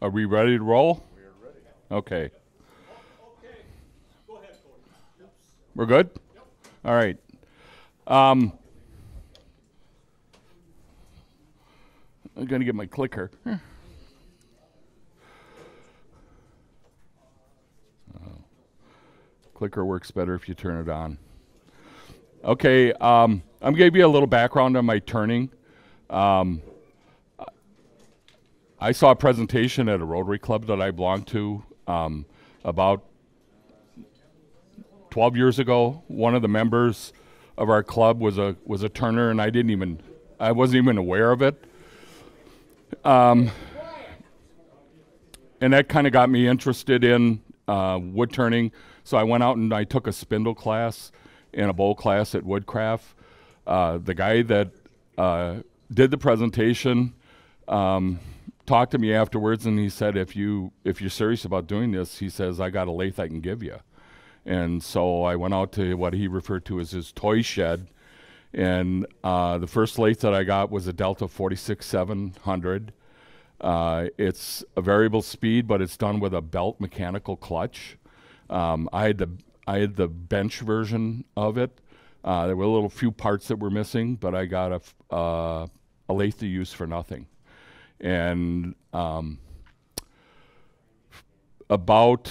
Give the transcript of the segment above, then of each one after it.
Are we ready to roll? We're ready. Okay. Okay. Go ahead, Cody. Yep. We're good? Yep. All right. I'm going to get my clicker. Clicker works better if you turn it on. Okay. I'm going to give you a little background on my turning. I saw a presentation at a Rotary Club that I belong to about 12 years ago. One of the members of our club was a turner, and I wasn't even aware of it. And that kind of got me interested in wood turning. So I went out and I took a spindle class and a bowl class at Woodcraft. The guy that did the presentation talked to me afterwards, and he said, if you're serious about doing this, he says, I got a lathe I can give you. And so I went out to what he referred to as his toy shed, and the first lathe that I got was a Delta 46700. It's a variable speed, but it's done with a belt mechanical clutch. I had the bench version of it. There were a little few parts that were missing, but I got a lathe to use for nothing. And about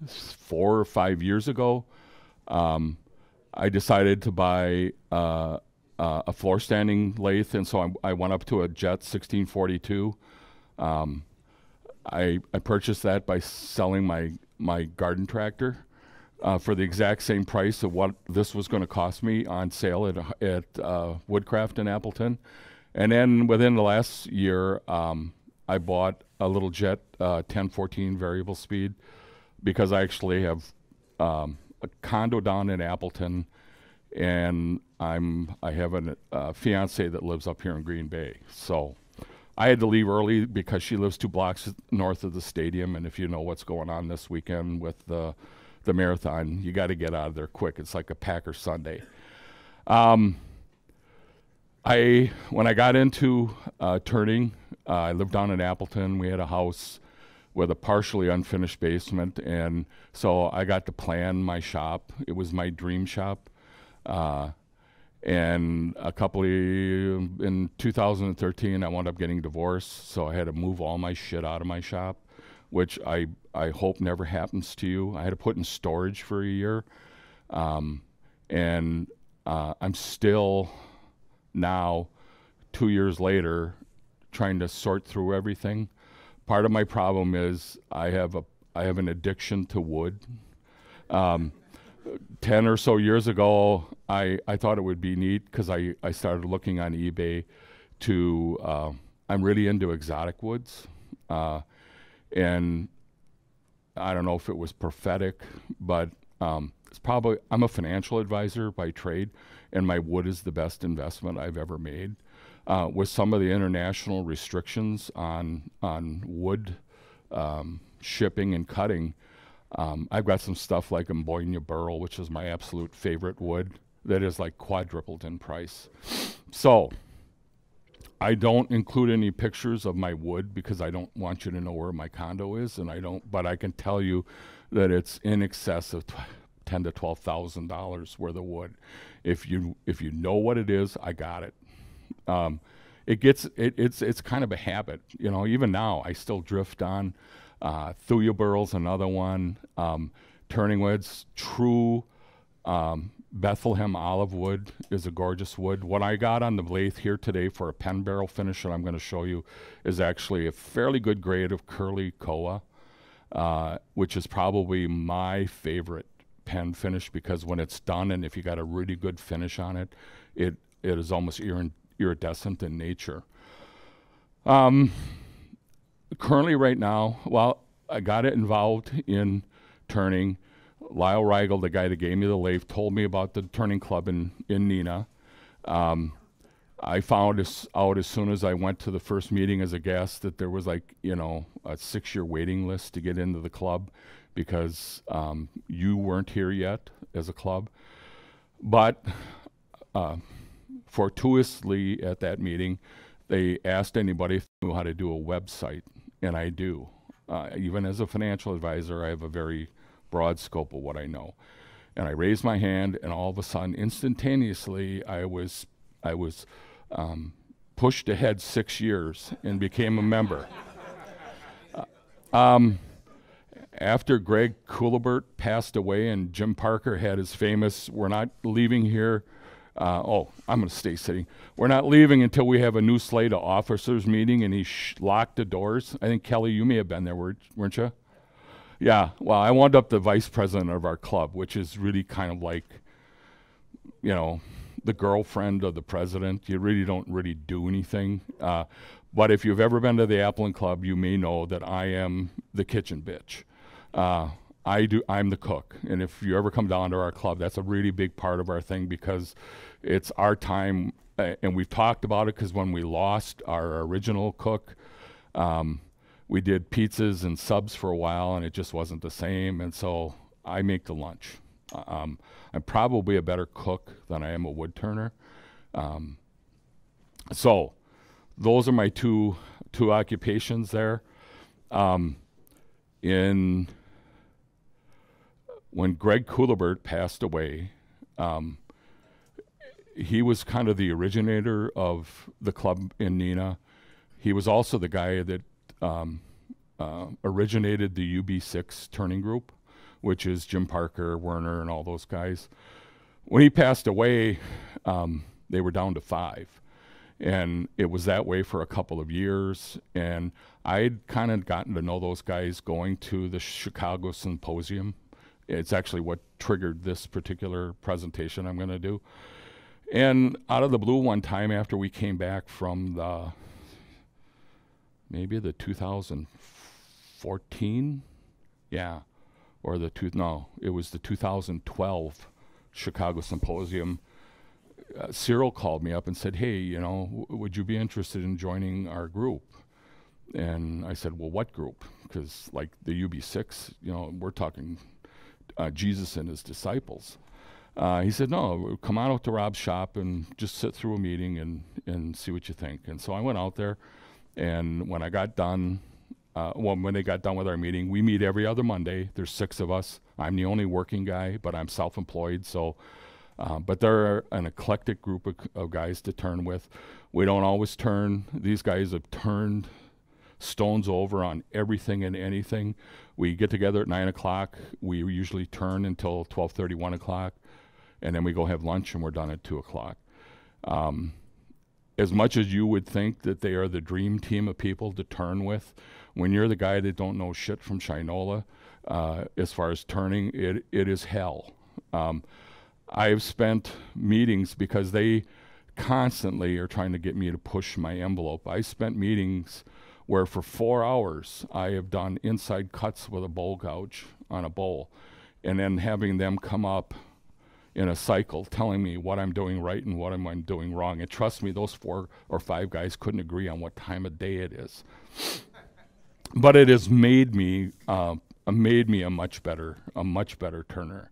4 or 5 years ago, I decided to buy a floor standing lathe, and so I went up to a Jet 1642. I purchased that by selling my garden tractor for the exact same price of what this was going to cost me on sale at Woodcraft in Appleton. And then within the last year, I bought a little Jet 1014 variable speed because I actually have a condo down in Appleton, and I have a fiance that lives up here in Green Bay. So I had to leave early because she lives 2 blocks north of the stadium, and if you know what's going on this weekend with the marathon, you got to get out of there quick. It's like a Packer Sunday. When I got into turning, I lived down in Appleton. We had a house with a partially unfinished basement, and so I got to plan my shop. It was my dream shop. And in 2013, I wound up getting divorced, so I had to move all my shit out of my shop, which I hope never happens to you. I had to put in storage for a year, and I'm still now, 2 years later, trying to sort through everything. Part of my problem is I have an addiction to wood. 10 or so years ago, I thought it would be neat because I started looking on eBay I'm really into exotic woods. And I don't know if it was prophetic, but I'm a financial advisor by trade, and my wood is the best investment I've ever made. With some of the international restrictions on wood shipping and cutting, I've got some stuff like Ambonia burl, which is my absolute favorite wood, that is like quadrupled in price. So I don't include any pictures of my wood because I don't want you to know where my condo is, but I can tell you that it's in excess of $10,000 to $12,000 worth of wood. If you know what it is, I got it. It's kind of a habit, you know. Even now, I still drift on. Thuya burl's another one. Turning woods, true Bethlehem olive wood is a gorgeous wood. What I got on the lathe here today for a pen barrel finish that I'm going to show you is actually a fairly good grade of curly koa, which is probably my favorite pen finish because when it's done, and if you got a really good finish on it, it is almost iridescent in nature. Currently right now, well, I got it involved in turning. Lyle Rigel, the guy that gave me the lathe, told me about the turning club in Neenah. I found out as soon as I went to the first meeting as a guest that there was like, a 6-year waiting list to get into the club because you weren't here yet as a club. But fortuitously at that meeting, they asked anybody if they knew how to do a website, and I do. Even as a financial advisor, I have a very broad scope of what I know. And I raised my hand, and all of a sudden, instantaneously, I was pushed ahead 6 years and became a member. After Greg Coolibert passed away and Jim Parker had his famous, "We're not leaving here," I'm going to stay sitting. "We're not leaving until we have a new slate of officers meeting," and he locked the doors. I think, Kelly, you may have been there, weren't you? Yeah, well, I wound up the vice president of our club, which is really kind of like, the girlfriend of the president. You really don't really do anything. But if you've ever been to the Appleton Club, you may know that I am the kitchen bitch. I'm the cook. And if you ever come down to our club, that's a really big part of our thing because it's our time. And we've talked about it because when we lost our original cook, we did pizzas and subs for a while, and it just wasn't the same. And so I make the lunch. I'm probably a better cook than I am a wood turner. So those are my two occupations there. When Greg Coolibert passed away, he was kind of the originator of the club in Neenah. He was also the guy that originated the UB6 turning group, which is Jim Parker, Werner, and all those guys. When he passed away, they were down to 5. And it was that way for a couple of years. And I'd kind of gotten to know those guys going to the Chicago Symposium. It's actually what triggered this particular presentation I'm going to do. And out of the blue one time after we came back from maybe the 2014, or it was the 2012 Chicago Symposium. Cyril called me up and said, "Hey, would you be interested in joining our group?" And I said, "Well, what group?" Because like the UB6, we're talking Jesus and his disciples. He said, "No, come on out to Rob's shop and just sit through a meeting and see what you think." And so I went out there, and when I got done, when they got done with our meeting, we meet every other Monday. There's 6 of us. I'm the only working guy, but I'm self-employed, so but they're an eclectic group of guys to turn with. We don't always turn. These guys have turned stones over on everything and anything. We get together at 9 o'clock. We usually turn until 12:30, 1 o'clock, and then we go have lunch, and we're done at 2 o'clock. As much as you would think that they are the dream team of people to turn with, when you're the guy that don't know shit from Shinola, as far as turning, it is hell. I have spent meetings because they constantly are trying to get me to push my envelope. I spent meetings where for 4 hours I have done inside cuts with a bowl gouge on a bowl, and then having them come up in a cycle telling me what I'm doing right and what I'm doing wrong. And trust me, those 4 or 5 guys couldn't agree on what time of day it is. But it has made me a much better turner.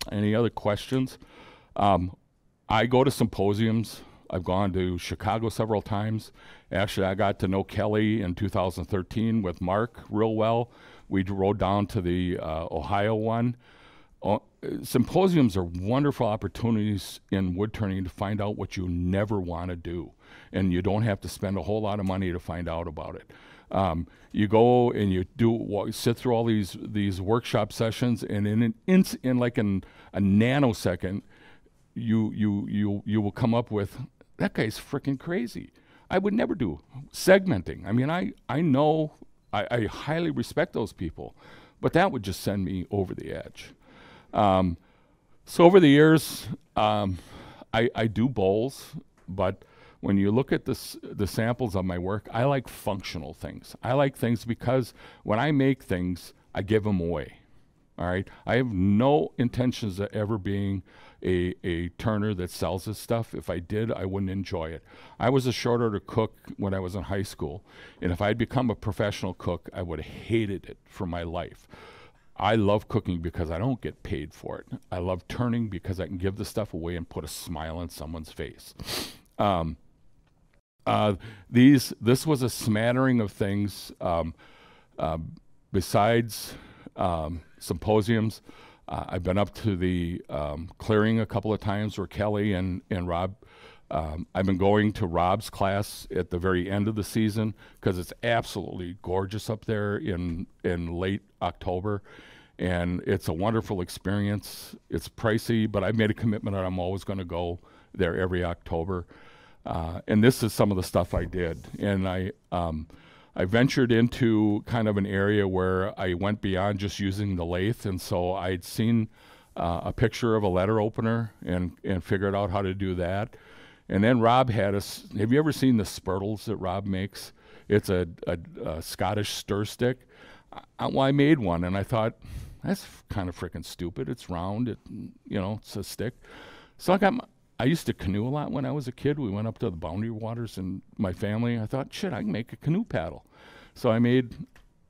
Any other questions? I go to symposiums. I've gone to Chicago several times. Actually, I got to know Kelly in 2013 with Mark real well. We rode down to the Ohio one. Symposiums are wonderful opportunities in wood turning to find out what you never want to do, and you don't have to spend a whole lot of money to find out about it. You go and you sit through all these workshop sessions, and in a nanosecond, you will come up with, that guy's freaking crazy. I would never do segmenting. I mean, I know I highly respect those people, but that would just send me over the edge. So over the years, I do bowls, but when you look at the samples of my work, I like functional things. I like things because when I make things, I give them away. All right? I have no intentions of ever being a turner that sells this stuff. If I did, I wouldn't enjoy it. I was a short order cook when I was in high school, and if I'd become a professional cook, I would have hated it for my life. I love cooking because I don't get paid for it. I love turning because I can give the stuff away and put a smile on someone's face. This was a smattering of things. Besides symposiums, I've been up to the clearing a couple of times where Kelly and Rob, I've been going to Rob's class at the very end of the season because it's absolutely gorgeous up there in late October. And it's a wonderful experience. It's pricey, but I've made a commitment that I'm always going to go there every October. And this is some of the stuff I did. And I ventured into kind of an area where I went beyond just using the lathe. And so I'd seen a picture of a letter opener and figured out how to do that. And then Rob had us, have you ever seen the spurtles that Rob makes? It's a Scottish stir stick. Well, I made one and I thought, that's kind of freaking stupid. It's round, it's a stick. So I used to canoe a lot when I was a kid. We went up to the Boundary Waters and my family. I thought, shit, I can make a canoe paddle. So I made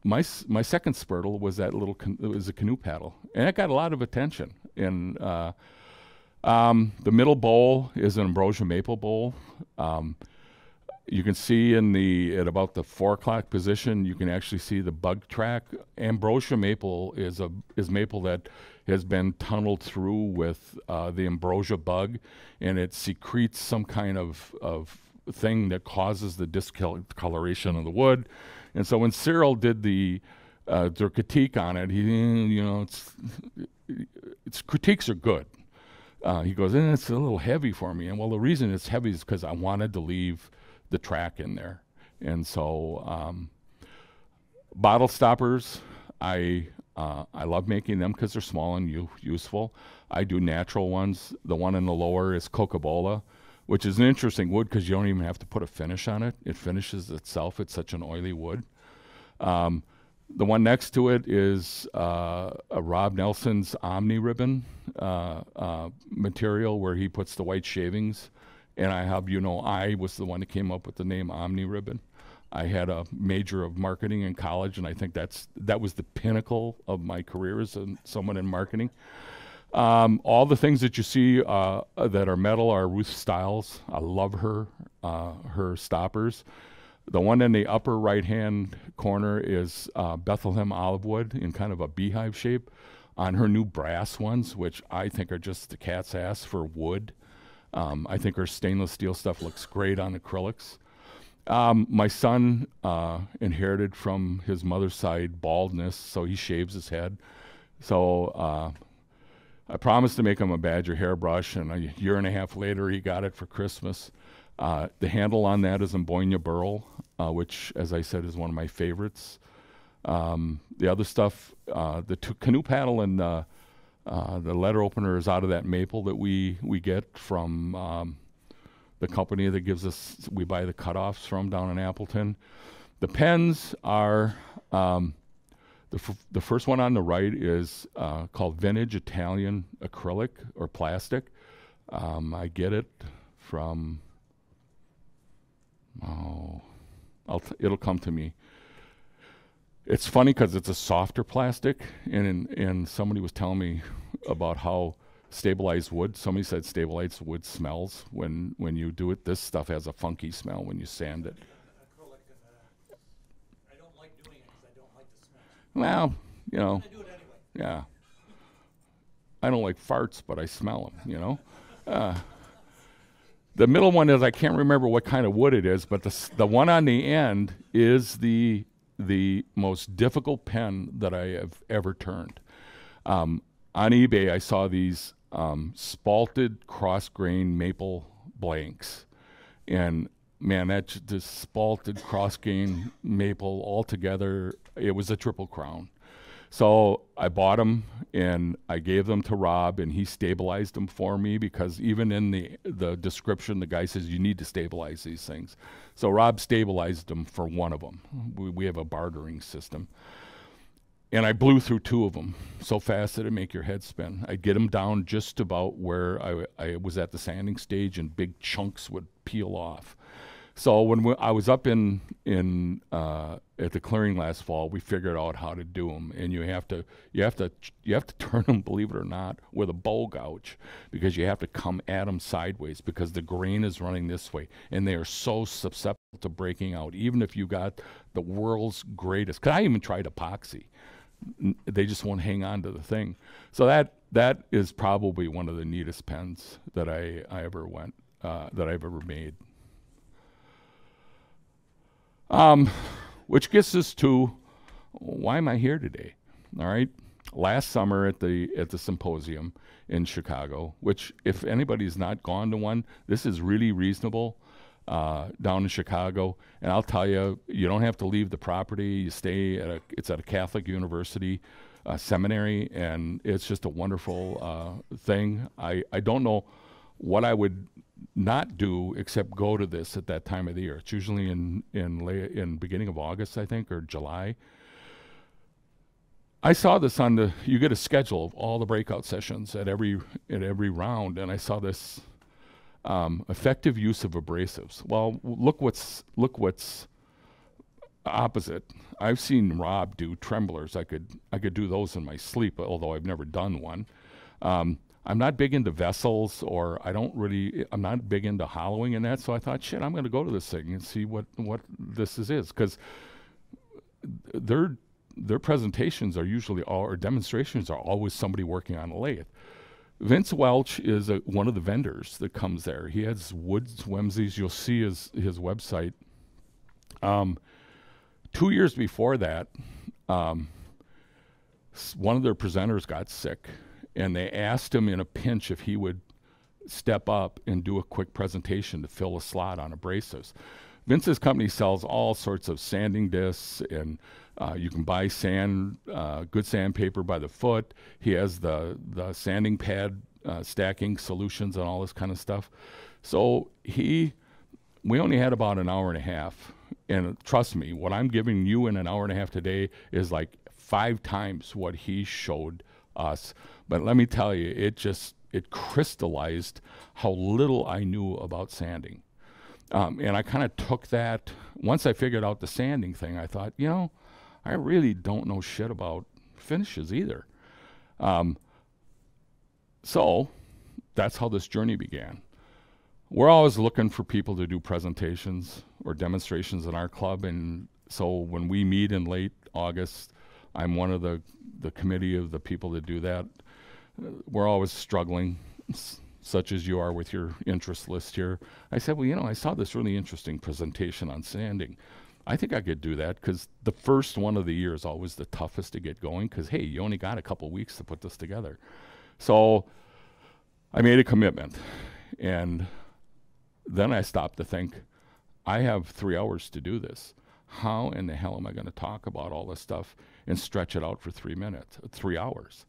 my second spurtle was that it was a canoe paddle, and it got a lot of attention. And the middle bowl is an ambrosia maple bowl. You can see at about the 4 o'clock position, you can actually see the bug track. Ambrosia maple is maple that has been tunneled through with the ambrosia bug, and it secretes some kind of thing that causes the discoloration of the wood. And so when Cyril did their critique on it, its critiques are good. He goes, it's a little heavy for me. And well, the reason it's heavy is because I wanted to leave the track in there. And so bottle stoppers, I love making them because they're small and useful. I do natural ones. The one in the lower is Coca-Cola, which is an interesting wood because you don't even have to put a finish on it. It finishes itself. It's such an oily wood. The one next to it is a Rob Nelson's Omni ribbon material where he puts the white shavings. And I was the one that came up with the name Omni ribbon. I had a major of marketing in college, and I think that was the pinnacle of my career as someone in marketing. All the things that you see that are metal are Ruth Stiles. I love her stoppers. The one in the upper right-hand corner is Bethlehem olive wood in kind of a beehive shape on her new brass ones, which I think are just the cat's ass for wood. I think her stainless steel stuff looks great on acrylics. My son inherited from his mother's side baldness, so he shaves his head. So I promised to make him a Badger hairbrush, and a year and a half later he got it for Christmas. The handle on that is Ambonia burl, which, as I said, is one of my favorites. The other stuff, the canoe paddle and the letter opener is out of that maple that we get from the company that we buy the cutoffs from down in Appleton. The pens are, the first one on the right is called Vintage Italian Acrylic or Plastic. I get it from, it'll come to me. It's funny because it's a softer plastic, and somebody was telling me about how stabilized wood. Somebody said stabilized wood smells when you do it. This stuff has a funky smell when you sand it. Acrylic, I don't like doing it because I don't like the smell. Well, I do it anyway. yeah. I don't like farts, but I smell them. The middle one is, I can't remember what kind of wood it is, but the one on the end is the most difficult pen that I have ever turned. On eBay, I saw these spalted cross-grain maple blanks. And man, that's just spalted cross-grain maple all together. It was a triple crown. So I bought them and I gave them to Rob, and he stabilized them for me because even in the description, the guy says you need to stabilize these things. So Rob stabilized them for one of them. We have a bartering system. And I blew through 2 of them so fast that it'd make your head spin. I'd get them down just about where I was at the sanding stage, and big chunks would peel off. So when I was up in at the clearing last fall, we figured out how to do them, and you have to turn them, believe it or not, with a bow gouge, because you have to come at them sideways because the grain is running this way, and they are so susceptible to breaking out. Even if you got the world's greatest, because I even tried epoxy, they just won't hang on to the thing. So that is probably one of the neatest pens that I ever that I've ever made. Which gets us to why am I here today? All right. Last summer at the symposium in Chicago, which if anybody's not gone to one, this is really reasonable down in Chicago. And I'll tell you, you don't have to leave the property. You stay it's at a Catholic university seminary, and it's just a wonderful thing. I don't know what I would not do except go to this at that time of the year. It's usually in beginning of August, I think, or July. I saw this on you get a schedule of all the breakout sessions at every round, and I saw this effective use of abrasives. Well, look what's opposite. I've seen Rob do tremblers. I could do those in my sleep, although I've never done one. I'm not big into vessels, or I'm not big into hollowing and that, so I thought, shit, I'm going to go to this thing and see what this is, because their presentations are usually or demonstrations are always somebody working on a lathe. Vince Welch is one of the vendors that comes there. He has Woods Whimsies. You'll see his website. 2 years before that, one of their presenters got sick, and they asked him in a pinch if he would step up and do a quick presentation to fill a slot on abrasives. Vince's company sells all sorts of sanding discs, and you can buy good sandpaper by the foot. He has the sanding pad stacking solutions and all this kind of stuff. So we only had about an hour and a half. And trust me, what I'm giving you in an hour and a half today is like 5 times what he showed us. But let me tell you, it crystallized how little I knew about sanding. And I kind of took that, once I figured out the sanding thing, I thought, I really don't know shit about finishes either. So that's how this journey began. We're always looking for people to do presentations or demonstrations in our club, and so when we meet in late August, I'm one of the committee of the people that do that. We're always struggling, such as you are with your interest list here. I said, well, I saw this really interesting presentation on sanding. I think I could do that, because the first one of the year is always the toughest to get going, because, hey, you only got a couple weeks to put this together. So I made a commitment, and then I stopped to think, I have 3 hours to do this. How in the hell am I going to talk about all this stuff and stretch it out for 3 hours?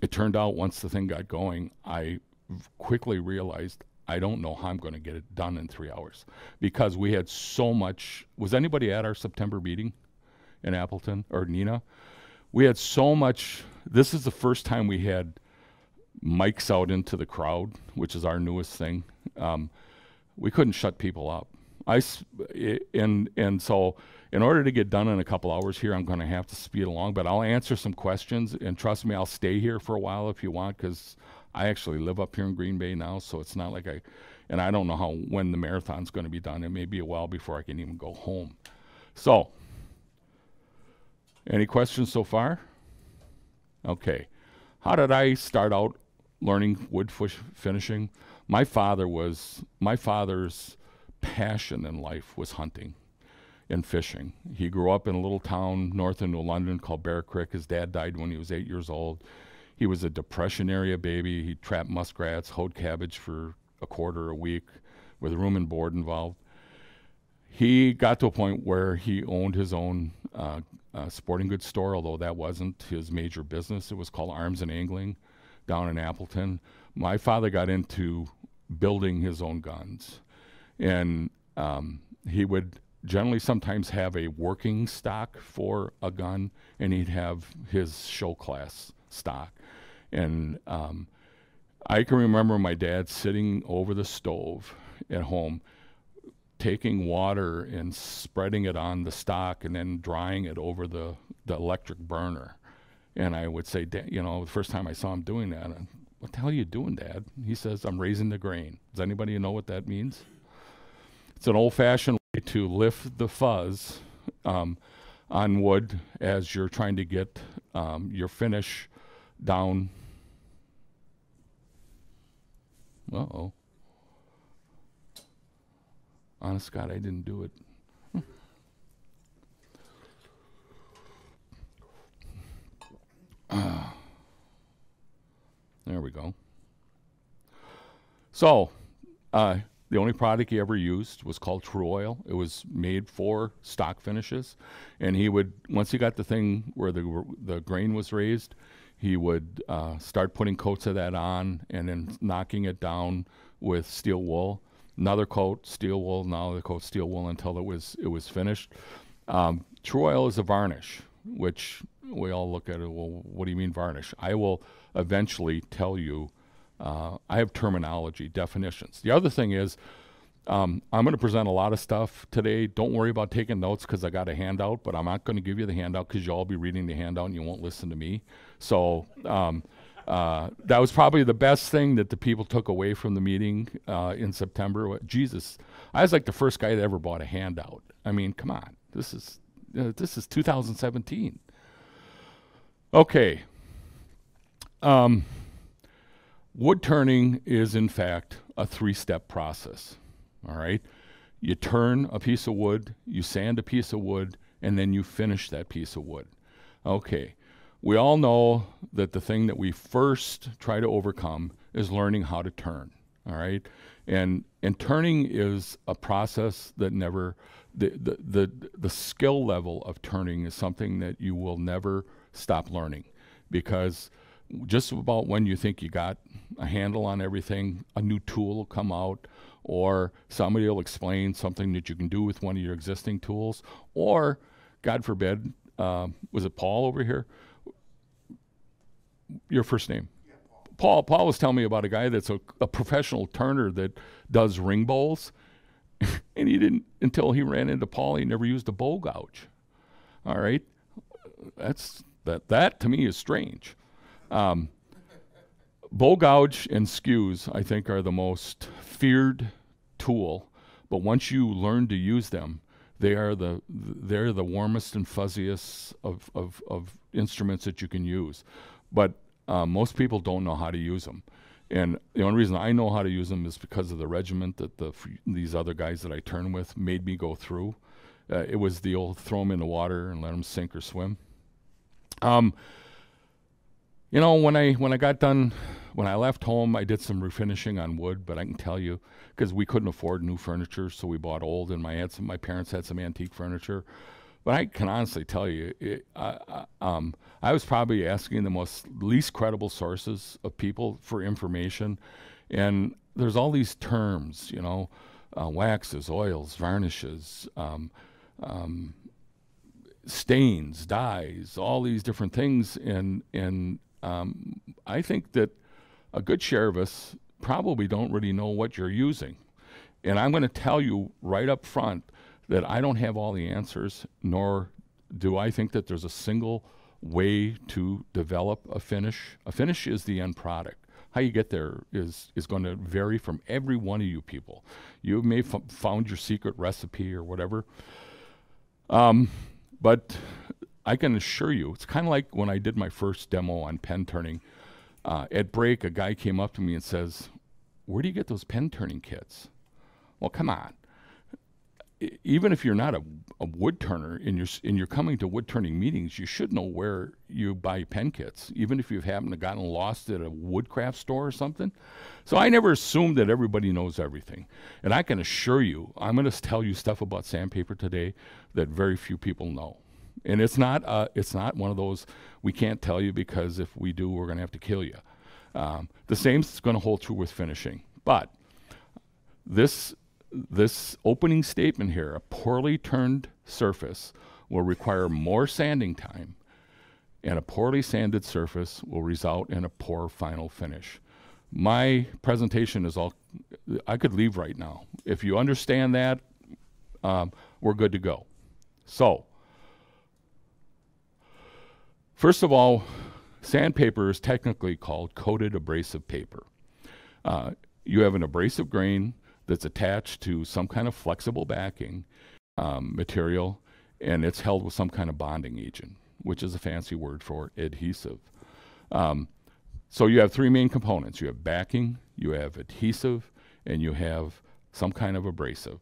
It turned out once the thing got going, I quickly realized I don't know how I'm going to get it done in 3 hours, because we had so much. Was anybody at our September meeting in Appleton, or Nina? We had so much. This is the first time we had mics out into the crowd, which is our newest thing. We couldn't shut people up. And so in order to get done in a couple hours here, I'm going to have to speed along, but I'll answer some questions, and trust me, I'll stay here for a while if you want, because I actually live up here in Green Bay now, so it's not like and I don't know when the marathon's going to be done. It may be a while before I can even go home. So, any questions so far? Okay. How did I start out learning wood finishing? My father's passion in life was hunting and fishing. He grew up in a little town north of New London called Bear Creek. His dad died when he was 8 years old. He was a Depression era baby. He trapped muskrats, hoed cabbage for a quarter a week with room and board involved. He got to a point where he owned his own sporting goods store, although that wasn't his major business. It was called Arms and Angling down in Appleton. My father got into building his own guns, and he would generally sometimes have a working stock for a gun, and he'd have his show class stock. And I can remember my dad sitting over the stove at home taking water and spreading it on the stock and then drying it over the electric burner. And I would say, you know, the first time I saw him doing that, what the hell are you doing, Dad? He says, I'm raising the grain. Does anybody know what that means? It's an old-fashioned way to lift the fuzz on wood as you're trying to get your finish down. Uh-oh. Honest God, I didn't do it. There we go. So, the only product he ever used was called True Oil. It was made for stock finishes. And he would, once he got the thing where the grain was raised, he would start putting coats of that on and then knocking it down with steel wool. Another coat, steel wool, another coat, steel wool until it was finished. True Oil is a varnish, which we all look at it, well, what do you mean varnish? I will eventually tell you, I have terminology, definitions. The other thing is, I'm going to present a lot of stuff today. Don't worry about taking notes because I got a handout, but I'm not going to give you the handout because you'll all be reading the handout and you won't listen to me. So that was probably the best thing that the people took away from the meeting in September. Jesus, I was like the first guy that ever bought a handout. I mean, come on. This is 2017. Okay. Wood turning is, in fact, a 3-step process. All right? You turn a piece of wood, you sand a piece of wood, and then you finish that piece of wood. Okay. We all know that the thing that we first try to overcome is learning how to turn. All right? And turning is a process that never, the skill level of turning is something that you will never stop learning, because just about when you think you got a handle on everything, a new tool will come out, or somebody will explain something that you can do with one of your existing tools, or, God forbid, was it Paul over here? Your first name? Yeah, Paul. Paul was telling me about a guy that's a professional turner that does ring bowls, and he didn't, until he ran into Paul, he never used a bow gouge. All right? That to me is strange. Bow gouge and skews, I think, are the most feared tool, but once you learn to use them, they're the warmest and fuzziest of instruments that you can use. But most people don't know how to use them. And the only reason I know how to use them is because of the regiment that these other guys that I turn with made me go through. It was the old throw them in the water and let them sink or swim. You know, when I got done, when I left home, I did some refinishing on wood, but I can tell you, because we couldn't afford new furniture, so we bought old, and my parents had some antique furniture. But I can honestly tell you, I was probably asking the least credible sources of people for information, and there's all these terms, you know, waxes, oils, varnishes, stains, dyes, all these different things, and I think that a good share of us probably don't really know what you're using. And I'm going to tell you right up front that I don't have all the answers, nor do I think that there's a single way to develop a finish. A finish is the end product. How you get there is going to vary from every one of you people. You may have found your secret recipe or whatever. But I can assure you, it's kind of like when I did my first demo on pen turning. At break, a guy came up to me and says, "Where do you get those pen turning kits?" Well, come on. Even if you're not a wood turner and you're coming to wood turning meetings, you should know where you buy pen kits, even if you've happened to gotten lost at a woodcraft store or something. So I never assumed that everybody knows everything. And I can assure you, I'm going to tell you stuff about sandpaper today that very few people know. And it's not one of those, we can't tell you because if we do, we're going to have to kill you. The same is going to hold true with finishing. But this opening statement here, a poorly turned surface will require more sanding time, and a poorly sanded surface will result in a poor final finish. My presentation is all, I could leave right now. If you understand that, we're good to go. So, first of all, sandpaper is technically called coated abrasive paper. You have an abrasive grain that's attached to some kind of flexible backing material, and it's held with some kind of bonding agent, which is a fancy word for adhesive. So you have three main components. You have backing, you have adhesive, and you have some kind of abrasive.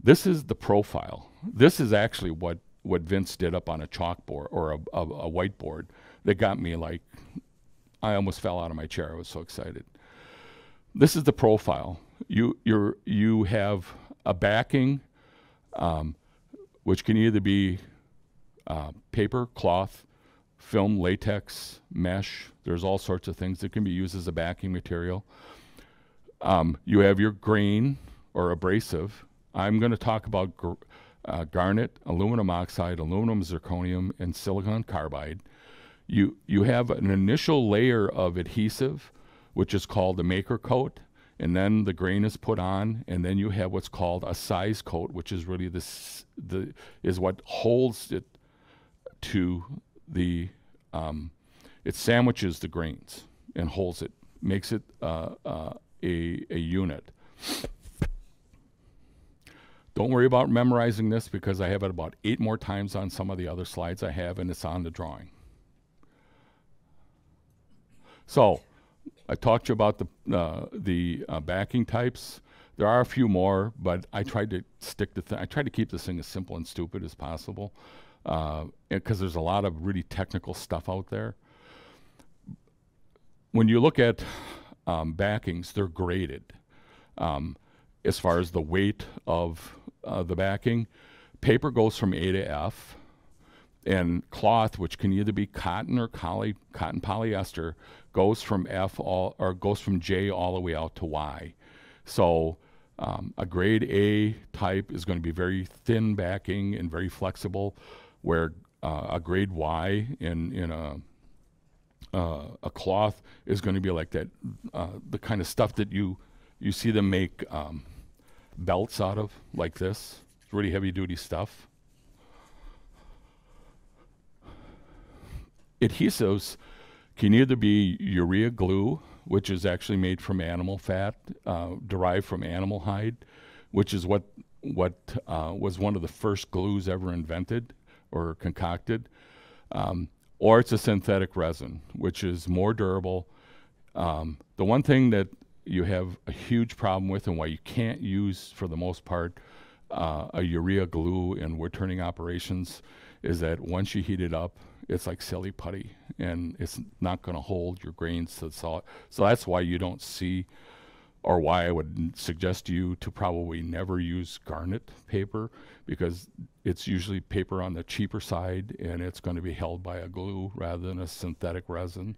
This is the profile. This is actually what Vince did up on a chalkboard or a whiteboard that got me like, I almost fell out of my chair. I was so excited. This is the profile. You have a backing, which can either be paper, cloth, film, latex, mesh. There's all sorts of things that can be used as a backing material. You have your grain or abrasive. I'm going to talk about garnet, aluminum oxide, aluminum zirconium, and silicon carbide. You have an initial layer of adhesive, which is called the maker coat, and then the grain is put on, and then you have what's called a size coat, which is really is what holds it to the it sandwiches the grains and holds it, makes it a unit. Don't worry about memorizing this because I have it about 8 more times on some of the other slides I have, and it's on the drawing. So I talked to you about the backing types. There are a few more, but I tried to I tried to keep this thing as simple and stupid as possible because there's a lot of really technical stuff out there. When you look at backings, they're graded as far as the weight of the backing. Paper goes from A to F, and cloth, which can either be cotton or cotton polyester, goes from goes from J all the way out to Y. So a grade A type is going to be very thin backing and very flexible, where a grade Y in a cloth is going to be like that, the kind of stuff that you see them make belts out of, like this. It's really heavy duty stuff. Adhesives can either be urea glue, which is actually made from animal fat, derived from animal hide, which is what was one of the first glues ever invented or concocted, or it's a synthetic resin, which is more durable. The one thing that you have a huge problem with, and why you can't use, for the most part, a urea glue in wood turning operations, is that once you heat it up, it's like silly putty, and it's not going to hold your grains to the solid. So that's why you don't see, or why I would suggest you to probably never use garnet paper, because it's usually paper on the cheaper side, and it's going to be held by a glue rather than a synthetic resin.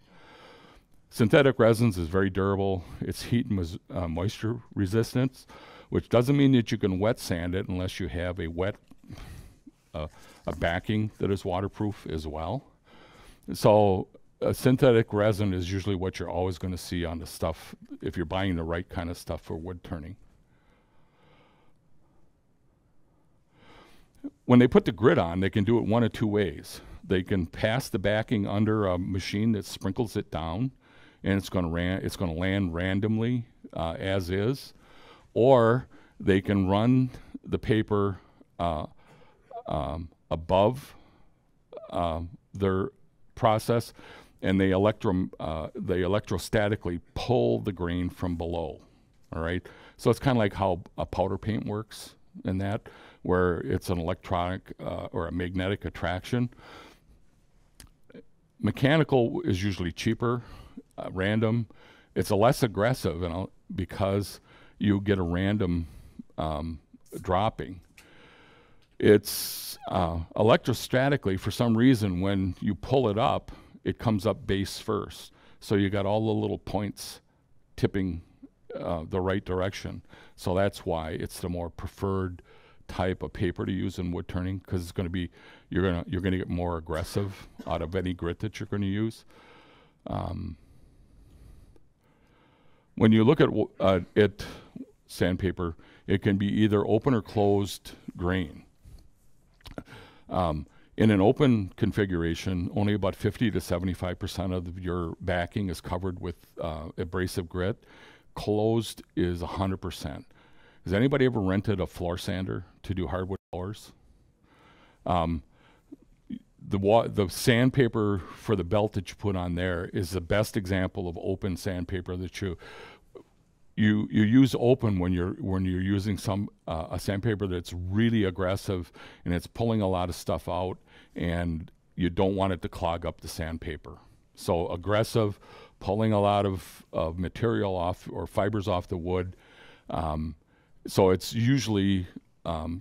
Synthetic resins is very durable. It's heat and moisture resistance, which doesn't mean that you can wet sand it unless you have a wet a backing that is waterproof as well. So a synthetic resin is usually what you're always going to see on the stuff if you're buying the right kind of stuff for wood turning. When they put the grit on, they can do it one of two ways. They can pass the backing under a machine that sprinkles it down, and it's going to land randomly as is, or they can run the paper above their process, and they electrostatically pull the grain from below. All right, so it's kind of like how a powder paint works in that, where it's an electronic or a magnetic attraction. Mechanical is usually cheaper. Random, it's a less aggressive, because you get a random dropping. It's electrostatically, for some reason, when you pull it up, it comes up base first. So you got all the little points tipping the right direction. So that's why it's the more preferred type of paper to use in wood turning, because it's going to be, you're going to get more aggressive out of any grit that you're going to use. When you look at sandpaper, It can be either open or closed grain. In an open configuration, only about 50 to 75% of your backing is covered with abrasive grit. Closed is 100%. Has anybody ever rented a floor sander to do hardwood floors? The sandpaper for the belt that you put on there is the best example of open sandpaper that you use open when you're using a sandpaper that's really aggressive and it's pulling a lot of stuff out, and you don't want it to clog up the sandpaper. So aggressive, pulling a lot of material off or fibers off the wood. So it's usually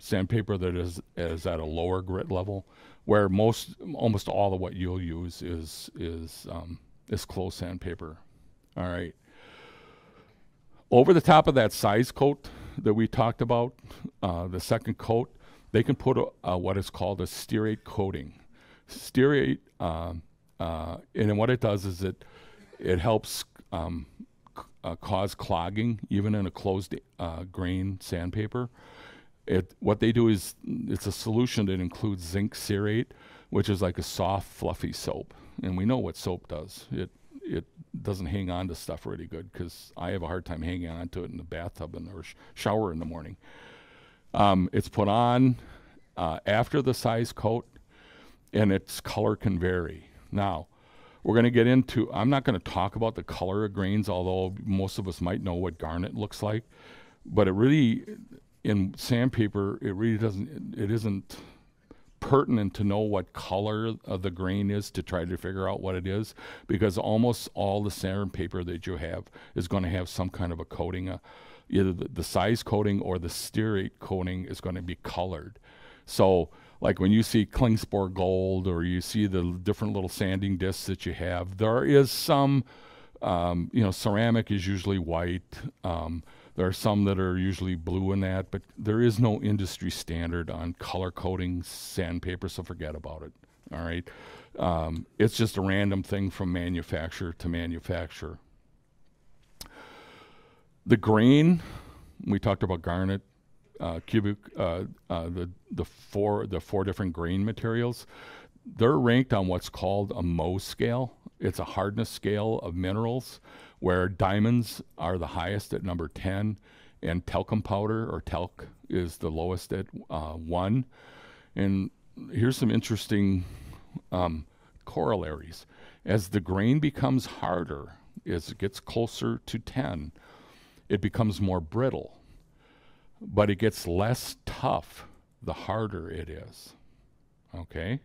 sandpaper that is at a lower grit level, where almost all of what you'll use is closed sandpaper. All right. Over the top of that size coat that we talked about, the second coat, they can put what is called a stearate coating. Stearate, and what it does is it helps cause clogging, even in a closed grain sandpaper. What they do is it's a solution that includes zinc cerate, which is like a soft, fluffy soap. And we know what soap does. It doesn't hang on to stuff really good, because I have a hard time hanging on to it in the bathtub or shower in the morning. It's put on after the size coat, and its color can vary. Now, we're going to get into, I'm not going to talk about the color of grains, although most of us might know what garnet looks like. But it really, in sandpaper, it isn't pertinent to know what color of the grain is to try to figure out what it is, because almost all the sandpaper that you have is going to have some kind of a coating. Either the size coating or the stearate coating is going to be colored. So like when you see Klingspor gold, or you see the different little sanding discs that you have, there is some, ceramic is usually white. There are some that are usually blue in that, but there is no industry standard on color coding sandpaper, so forget about it. All right. It's just a random thing from manufacturer to manufacturer. The grain, we talked about garnet, cubic, the four different grain materials. They're ranked on what's called a Mohs scale. It's a hardness scale of minerals, where diamonds are the highest at number 10, and talcum powder, or talc, is the lowest at 1. And here's some interesting corollaries. As the grain becomes harder, as it gets closer to 10, it becomes more brittle, but it gets less tough the harder it is. Okay?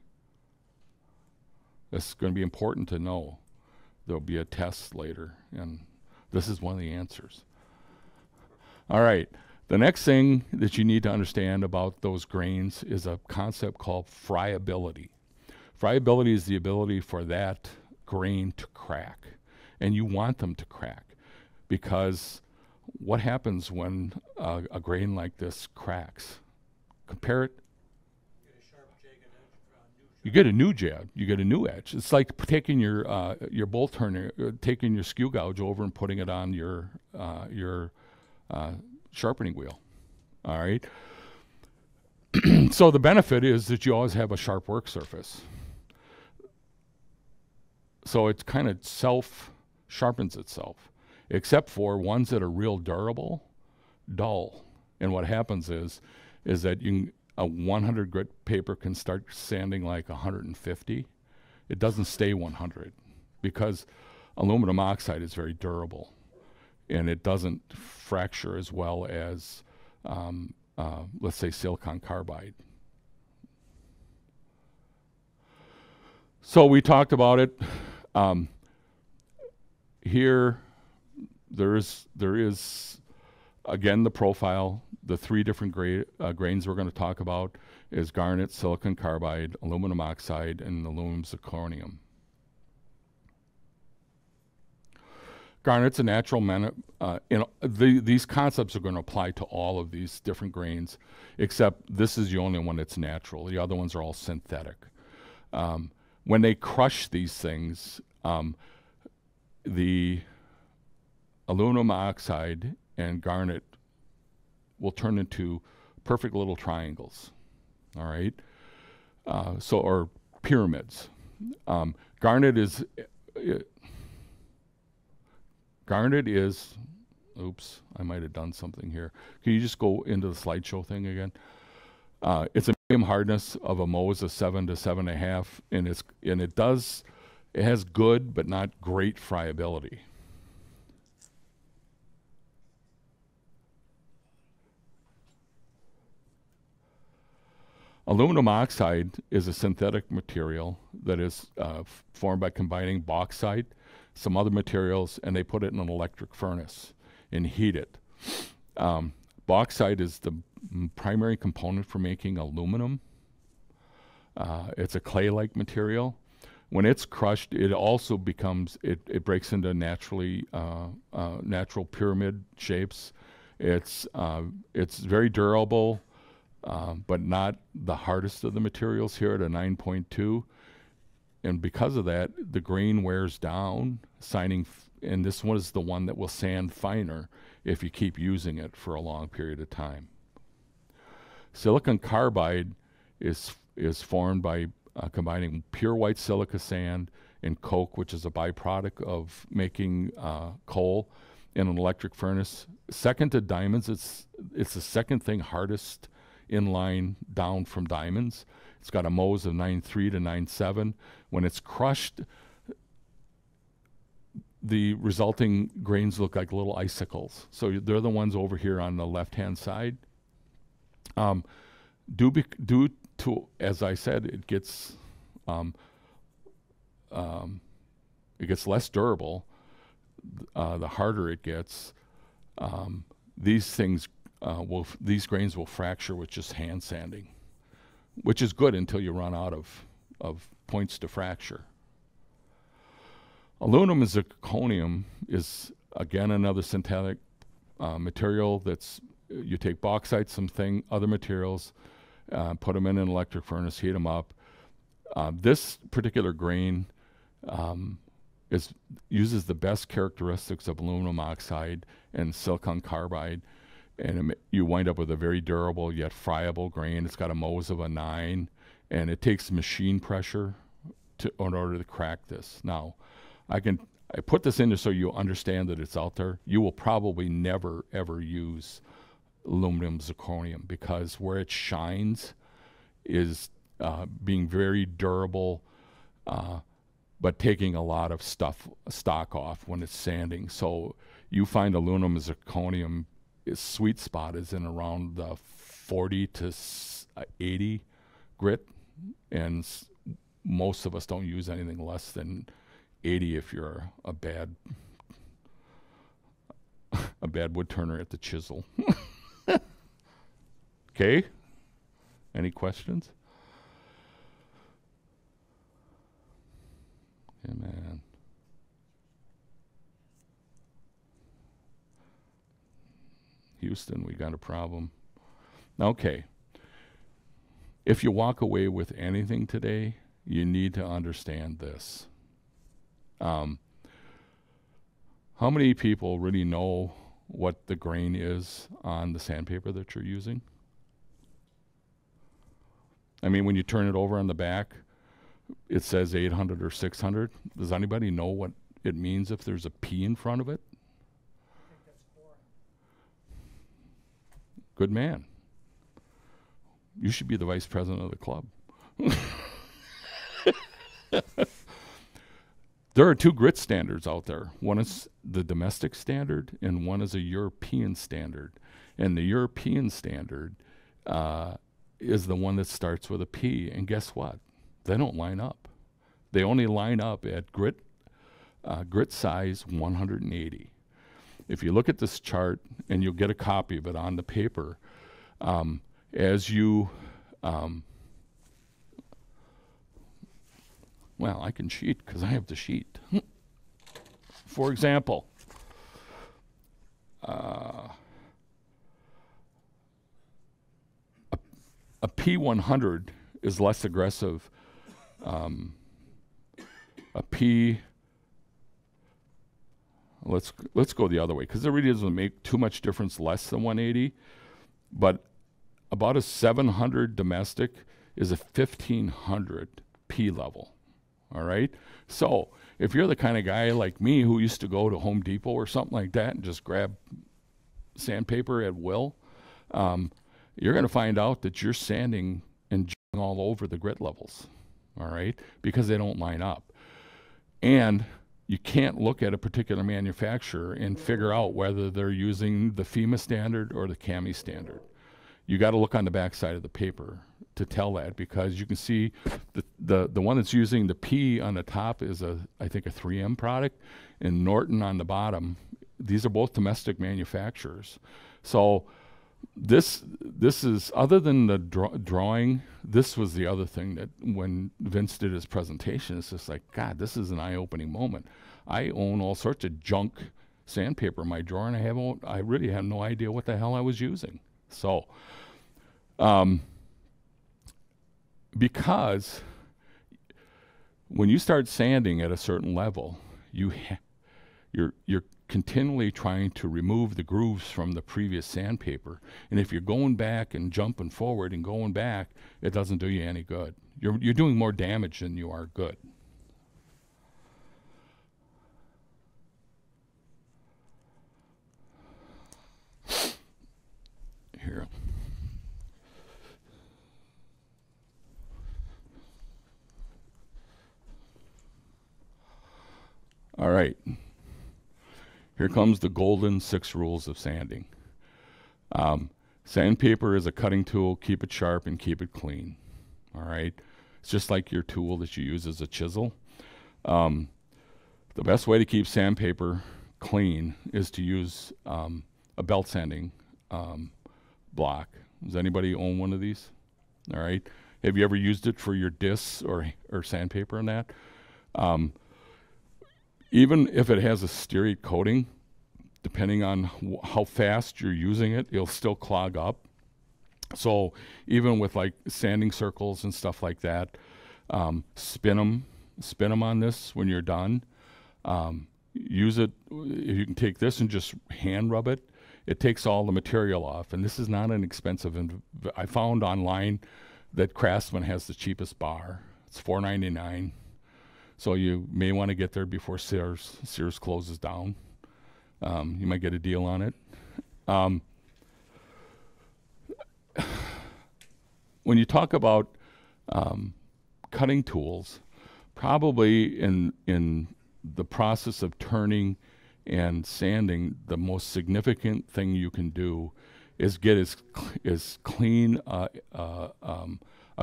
This is going to be important to know. There'll be a test later, and this is one of the answers. All right. The next thing that you need to understand about those grains is a concept called friability. Friability is the ability for that grain to crack, and you want them to crack, because what happens when a grain like this cracks? Compare it. You get a new jab. You get a new edge. It's like taking your bolt turner, taking your skew gouge over and putting it on your sharpening wheel. All right. So the benefit is that you always have a sharp work surface. So it kind of self-sharpens itself, except for ones that are real durable, dull. And what happens is that a 100 grit paper can start sanding like 150. It doesn't stay 100, because aluminum oxide is very durable, and it doesn't fracture as well as, let's say, silicon carbide. So we talked about it. Here, there is again the profile. The three different grains we're going to talk about is garnet, silicon carbide, aluminum oxide, and aluminum zirconium. Garnet's a natural these concepts are going to apply to all of these different grains, except this is the only one that's natural. The other ones are all synthetic. When they crush these things, the aluminum oxide and garnet will turn into perfect little triangles. All right, or pyramids. Garnet is. Garnet is. Oops, I might have done something here. Can you just go into the slideshow thing again? It's a medium hardness of a Mohs of 7 to 7.5, and it has good but not great friability. Aluminum oxide is a synthetic material that is formed by combining bauxite, some other materials, and they put it in an electric furnace and heat it. Bauxite is the primary component for making aluminum. It's a clay-like material. When it's crushed, it also becomes, it breaks into natural pyramid shapes. It's very durable, but not the hardest of the materials here at a 9.2. And because of that, the grain wears down, and this one is the one that will sand finer if you keep using it for a long period of time. Silicon carbide is formed by combining pure white silica sand and coke, which is a byproduct of making coal in an electric furnace. Second to diamonds, it's the second thing hardest in line down from diamonds. It's got a Mohs of 9.3 to 9.7. When it's crushed, the resulting grains look like little icicles. So they're the ones over here on the left-hand side. Due to, as I said, it gets less durable. The harder it gets, these grains will fracture with just hand sanding, which is good until you run out of points to fracture. Aluminum zirconium is, again, another synthetic material that's, you take bauxite, other materials, put them in an electric furnace, heat them up. This particular grain uses the best characteristics of aluminum oxide and silicon carbide, and you wind up with a very durable yet friable grain. It's got a Mohs of a 9, and it takes machine pressure in order to crack this. Now, I put this in there so you understand that it's out there. You will probably never, ever use aluminum zirconium because where it shines is being very durable, but taking a lot of stock off when it's sanding. So you find aluminum zirconium, its sweet spot is in around the 40 to 80 grit, and most of us don't use anything less than 80 if you're a bad wood turner at the chisel. Okay? Any questions? Yeah, man. Houston, we got a problem. Okay. If you walk away with anything today, you need to understand this. How many people really know what the grain is on the sandpaper that you're using? I mean, when you turn it over on the back, it says 800 or 600. Does anybody know what it means if there's a P in front of it? I think that's boring. Good man. You should be the vice president of the club. There are two grit standards out there. One is the domestic standard, and one is a European standard. And the European standard is the one that starts with a P. And guess what? They don't line up. They only line up at grit size 180. If you look at this chart, and you'll get a copy of it on the paper, as you well, I can cheat because I have the sheet. For example, a P100 is less aggressive. A P, let's go the other way because it really doesn't make too much difference less than 180. but about a 700 domestic is a 1500 P level. All right. So if you're the kind of guy like me who used to go to Home Depot or something like that and just grab sandpaper at will, you're going to find out that you're sanding and all over the grit levels. All right. Because they don't line up. And you can't look at a particular manufacturer and figure out whether they're using the FEMA standard or the CAMI standard. You got to look on the back side of the paper to tell that, because you can see the one that's using the P on the top is I think a 3M product, and Norton on the bottom. These are both domestic manufacturers. So this is, other than the drawing, this was the other thing that when Vince did his presentation, it's just like, God, this is an eye-opening moment. I own all sorts of junk sandpaper in my drawer, and I really have no idea what the hell I was using. So, because when you start sanding at a certain level, you're continually trying to remove the grooves from the previous sandpaper. And if you're going back and jumping forward and going back, it doesn't do you any good. You're doing more damage than you are good. Here. All right. Here comes the golden 6 rules of sanding. Sandpaper is a cutting tool. Keep it sharp and keep it clean. All right. It's just like your tool that you use as a chisel. The best way to keep sandpaper clean is to use a belt sanding block. Does anybody own one of these? All right. Have you ever used it for your discs or sandpaper and that? Even if it has a stearate coating, depending on how fast you're using it, it'll still clog up. So even with like sanding circles and stuff like that, spin them on this when you're done. Use it. If you can take this and just hand rub it, it takes all the material off. And this is not an expensive. I found online that Craftsman has the cheapest bar. It's $4.99. So you may want to get there before Sears closes down. You might get a deal on it. When you talk about cutting tools, probably in the process of turning and sanding, the most significant thing you can do is get as clean a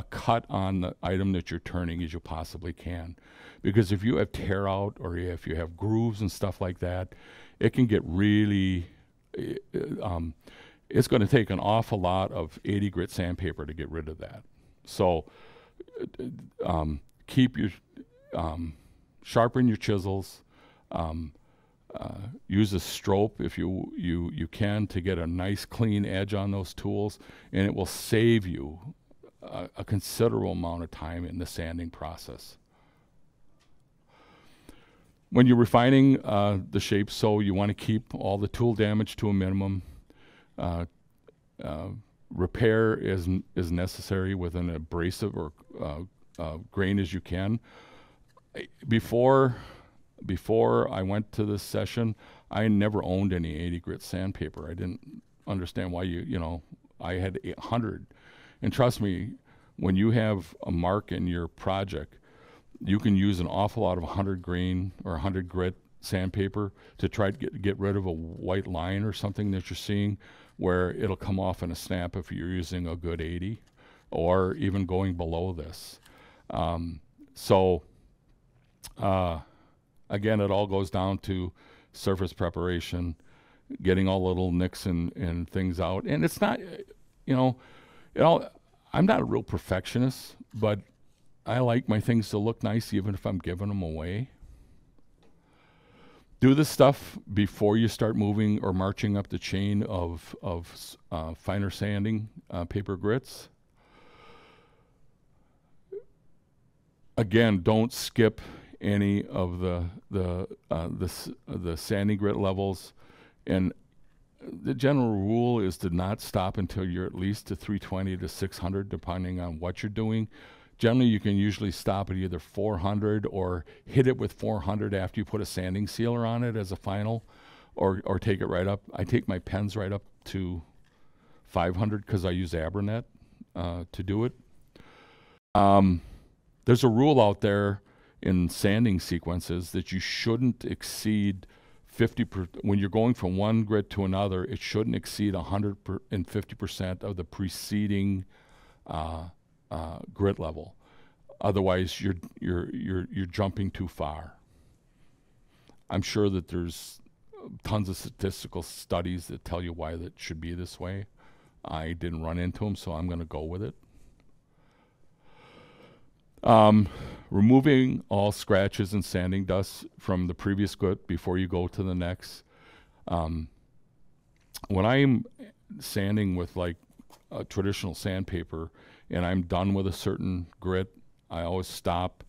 cut on the item that you're turning as you possibly can. Because if you have tear out or if you have grooves and stuff like that, it can get really, it's going to take an awful lot of 80 grit sandpaper to get rid of that. So keep your, sharpen your chisels, use a strope if you can to get a nice clean edge on those tools, and it will save you a considerable amount of time in the sanding process. When you're refining the shape, so you want to keep all the tool damage to a minimum. Repair is necessary with an abrasive or grain as you can. Before I went to this session, I never owned any 80 grit sandpaper. I didn't understand why I had 800. And trust me, when you have a mark in your project, you can use an awful lot of 100 grain or 100 grit sandpaper to try to get rid of a white line or something that you're seeing, where it'll come off in a snap if you're using a good 80 or even going below this. Again, it all goes down to surface preparation, getting all the little nicks and things out. And it's not, I'm not a real perfectionist, but I like my things to look nice even if I'm giving them away. Do this stuff before you start moving or marching up the chain of finer sanding paper grits. Again, don't skip any of the sanding grit levels. And the general rule is to not stop until you're at least to 320 to 600, depending on what you're doing. Generally, you can usually stop at either 400 or hit it with 400 after you put a sanding sealer on it as a final, or take it right up. I take my pens right up to 500 because I use Abranet to do it. There's a rule out there in sanding sequences that you shouldn't exceed 50%. When you're going from one grit to another, it shouldn't exceed 150% of the preceding grit level. Otherwise, you're jumping too far. I'm sure that there's tons of statistical studies that tell you why that should be this way. I didn't run into them, so I'm going to go with it. Removing all scratches and sanding dust from the previous grit before you go to the next. When I'm sanding with like a traditional sandpaper and I'm done with a certain grit, I always stop,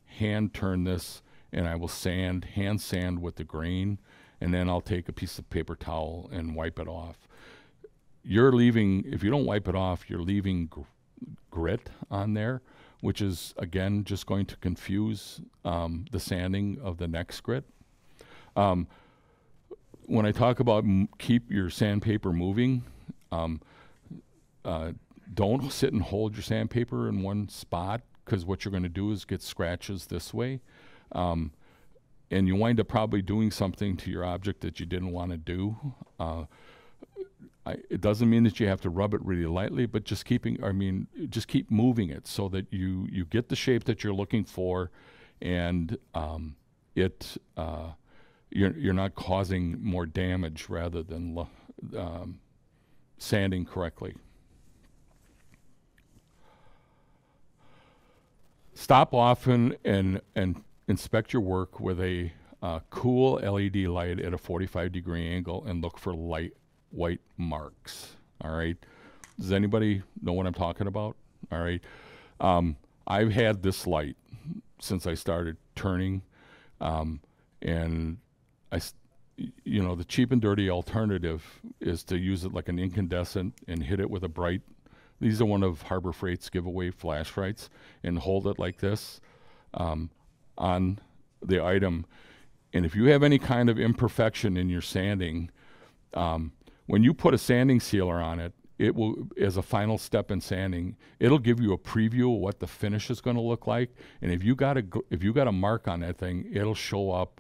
hand turn this, and I will hand sand with the grain, and then I'll take a piece of paper towel and wipe it off. You're leaving, if you don't wipe it off, you're leaving grit on there, which is, again, just going to confuse the sanding of the next grit. When I talk about keep your sandpaper moving, don't sit and hold your sandpaper in one spot, because what you're going to do is get scratches this way. And you wind up probably doing something to your object that you didn't want to do. It doesn't mean that you have to rub it really lightly, but just keep moving it so that you get the shape that you're looking for, and you're not causing more damage rather than sanding correctly. Stop often and inspect your work with a cool LED light at a 45-degree angle and look for light white marks. All right. Does anybody know what I'm talking about? All right. I've had this light since I started turning, and the cheap and dirty alternative is to use it like an incandescent and hit it with a bright. These are one of Harbor Freight's giveaway flashlights, and hold it like this on the item. And if you have any kind of imperfection in your sanding, when you put a sanding sealer on it, it will, as a final step in sanding, it'll give you a preview of what the finish is going to look like. And if you got a mark on that thing, it'll show up.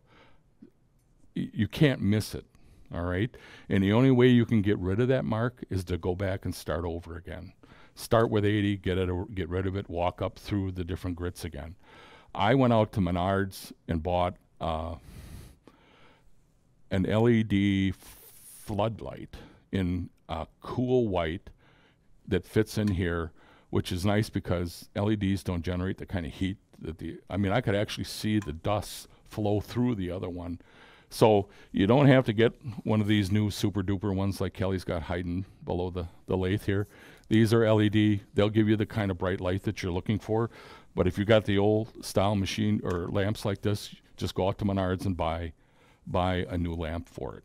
You can't miss it. All right. And the only way you can get rid of that mark is to go back and start over again. Start with 80, get rid of it, walk up through the different grits again. I went out to Menards and bought an LED floodlight in cool white that fits in here, which is nice because LEDs don't generate the kind of heat that I could actually see the dust flow through the other one. So you don't have to get one of these new super duper ones like Kelly's got hiding below the lathe here. These are LED. They'll give you the kind of bright light that you're looking for. But if you got the old style machine or lamps like this, just go out to Menards and buy a new lamp for it.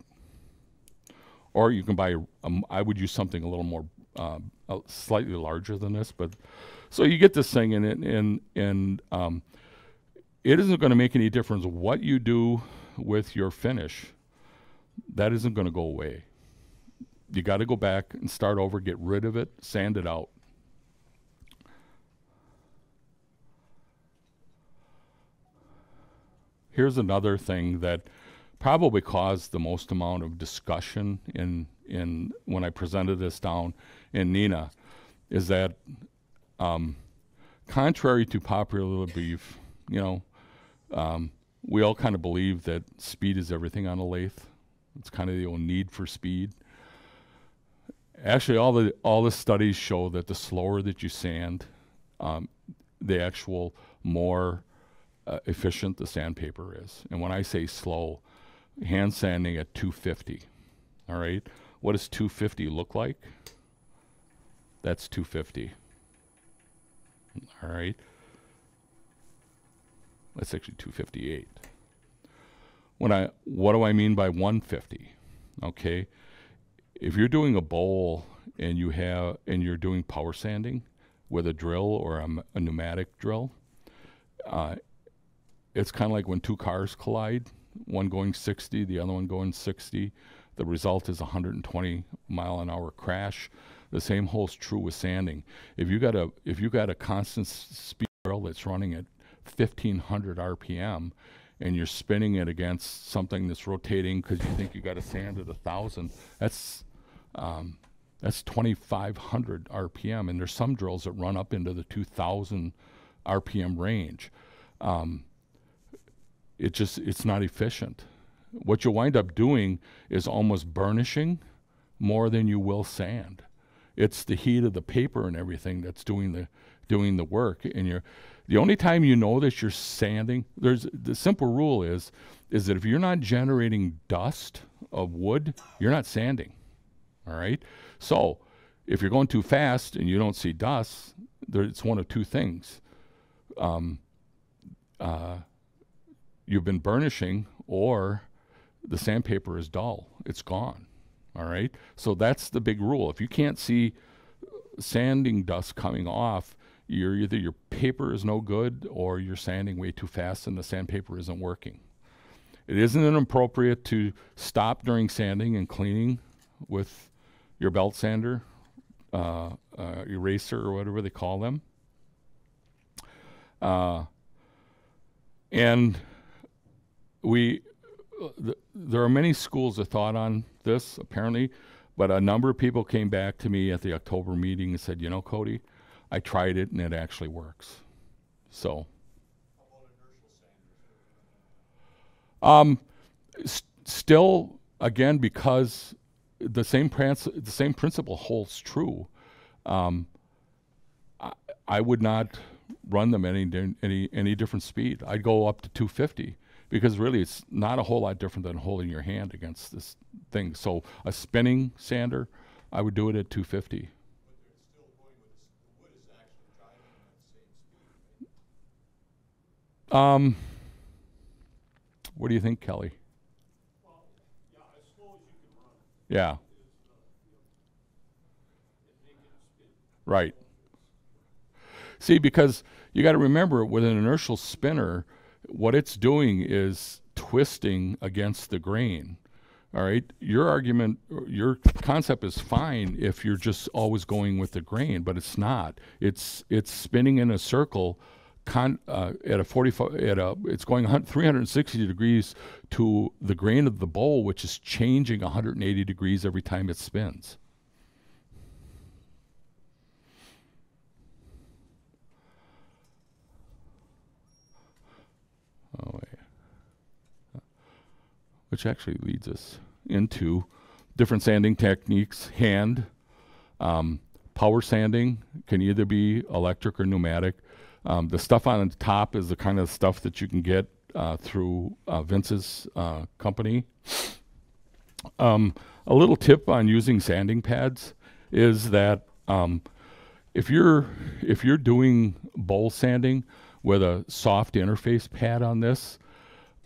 Or you can buy, I would use something a little more, slightly larger than this. But so you get this thing and it isn't going to make any difference what you do with your finish. That isn't going to go away. You got to go back and start over, get rid of it, sand it out. Here's another thing that probably caused the most amount of discussion in when I presented this down in Neenah, is that contrary to popular belief, we all kind of believe that speed is everything on a lathe. It's kind of the old need for speed. Actually, all the studies show that the slower that you sand, the actual more efficient the sandpaper is. And when I say slow, hand sanding at 250. All right, what does 250 look like? That's 250. All right, that's actually 258. What do I mean by 150? Okay, if you're doing a bowl and you're doing power sanding with a drill or a pneumatic drill, it's kind of like when two cars collide, one going 60, the other one going 60. The result is a 120 mile an hour crash. The same holds true with sanding. If you got a constant speed drill that's running at 1500 RPM, and you're spinning it against something that's rotating because you think you got to sand at 1,000, that's 2,500 RPM, and there's some drills that run up into the 2,000 RPM range. It's not efficient. What you'll wind up doing is almost burnishing more than you will sand. It's the heat of the paper and everything that's doing the work. And the only time you know that you're sanding, the simple rule is that if you're not generating dust of wood, you're not sanding. All right. So if you're going too fast and you don't see dust, it's one of two things. You've been burnishing, or the sandpaper is dull. It's gone. All right. So that's the big rule. If you can't see sanding dust coming off, either your paper is no good or you're sanding way too fast and the sandpaper isn't working. It isn't inappropriate to stop during sanding and cleaning with your belt sander, eraser, or whatever they call them. And there are many schools of thought on this, apparently, but a number of people came back to me at the October meeting and said, Cody, I tried it and it actually works. So, still, again, because the same principle holds true, I would not run them any different speed. I'd go up to 250. Because really, it's not a whole lot different than holding your hand against this thing. So a spinning sander, I would do it at 250. But they're still going with the wood is actually driving at the same speed, right? What do you think, Kelly? Well, yeah, as slow as you can run. Yeah. Right. See, because you got to remember, with an inertial spinner, what it's doing is twisting against the grain. All right. Your argument, your concept is fine if you're just always going with the grain, but it's not. It's spinning in a circle at a 45. It's going 360 degrees to the grain of the bowl, which is changing 180 degrees every time it spins. Oh, wait. Which actually leads us into different sanding techniques. Hand, power sanding can either be electric or pneumatic. The stuff on the top is the kind of stuff that you can get through Vince's company. A little tip on using sanding pads is that if you're doing bowl sanding with a soft interface pad on this,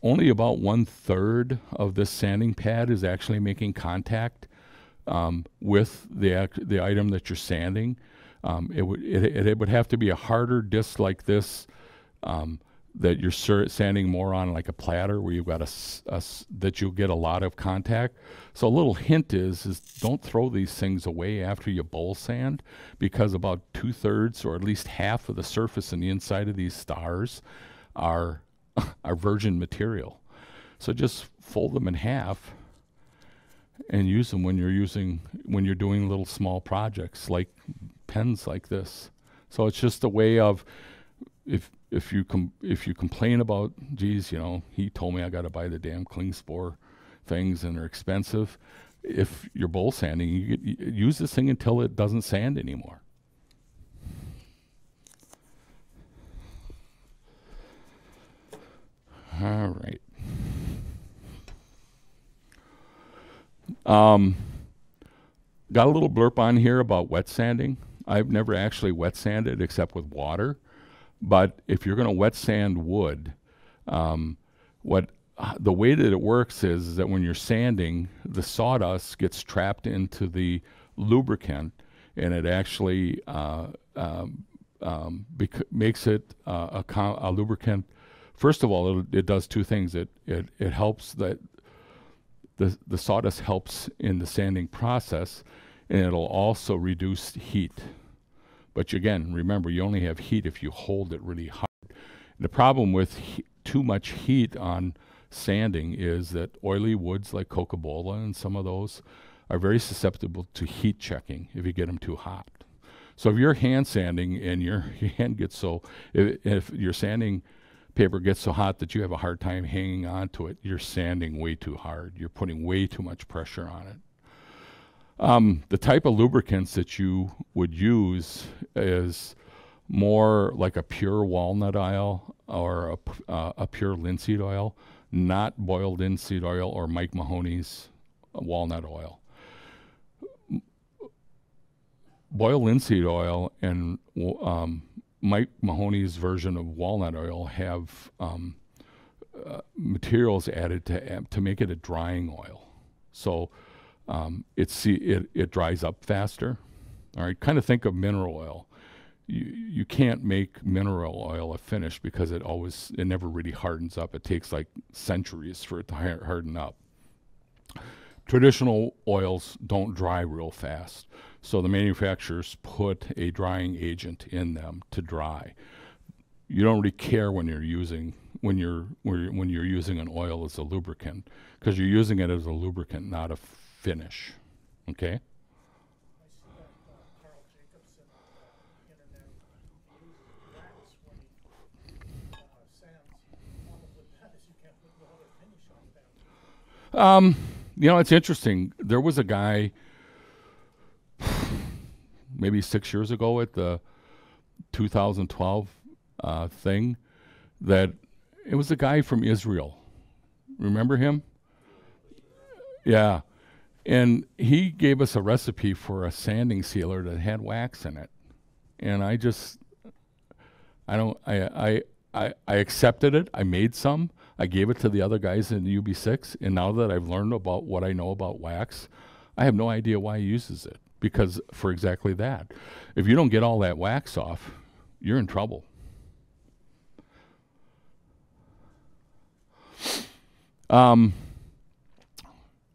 only about 1/3 of this sanding pad is actually making contact with the item that you're sanding. It would have to be a harder disc like this that you're sanding more on, like a platter where you've got that you'll get a lot of contact. So a little hint is don't throw these things away after you bowl sand, because about 2/3 or at least half of the surface and the inside of these stars are virgin material. So just fold them in half and use them when you're doing little small projects like pens like this. So it's just a way of, if you complain about, geez, he told me I got to buy the damn Klingspor things and they're expensive. If you're bowl sanding, you use this thing until it doesn't sand anymore. All right. Got a little blurb on here about wet sanding. I've never actually wet sanded except with water. But if you're going to wet sand wood, what the way that it works is that when you're sanding, the sawdust gets trapped into the lubricant, and it actually makes it a lubricant. First of all, it does two things. It helps that the sawdust helps in the sanding process, and it'll also reduce heat. But again, remember, you only have heat if you hold it really hard. The problem with too much heat on sanding is that oily woods like coca-cola and some of those are very susceptible to heat checking if you get them too hot. So if you're hand sanding and your hand gets so, if your sanding paper gets so hot that you have a hard time hanging on to it, you're sanding way too hard. You're putting way too much pressure on it. The type of lubricants that you would use is more like a pure walnut oil or a pure linseed oil, not boiled linseed oil or Mike Mahoney's walnut oil. Boiled linseed oil and Mike Mahoney's version of walnut oil have materials added to make it a drying oil. So it dries up faster. All right, kind of think of mineral oil. You can't make mineral oil a finish because it never really hardens up. It takes like centuries for it to harden up. Traditional oils don't dry real fast, so the manufacturers put a drying agent in them to dry. You don't really care when you're using an oil as a lubricant, because you're using it as a lubricant, not a finish. Okay. It's interesting. There was a guy maybe 6 years ago at the 2012 thing that it was a guy from Israel. Remember him? Yeah. And he gave us a recipe for a sanding sealer that had wax in it. And I accepted it. I made some. I gave it to the other guys in the UB6, and now that I've learned about what I know about wax, I have no idea why he uses it, because for exactly that. If you don't get all that wax off, you're in trouble.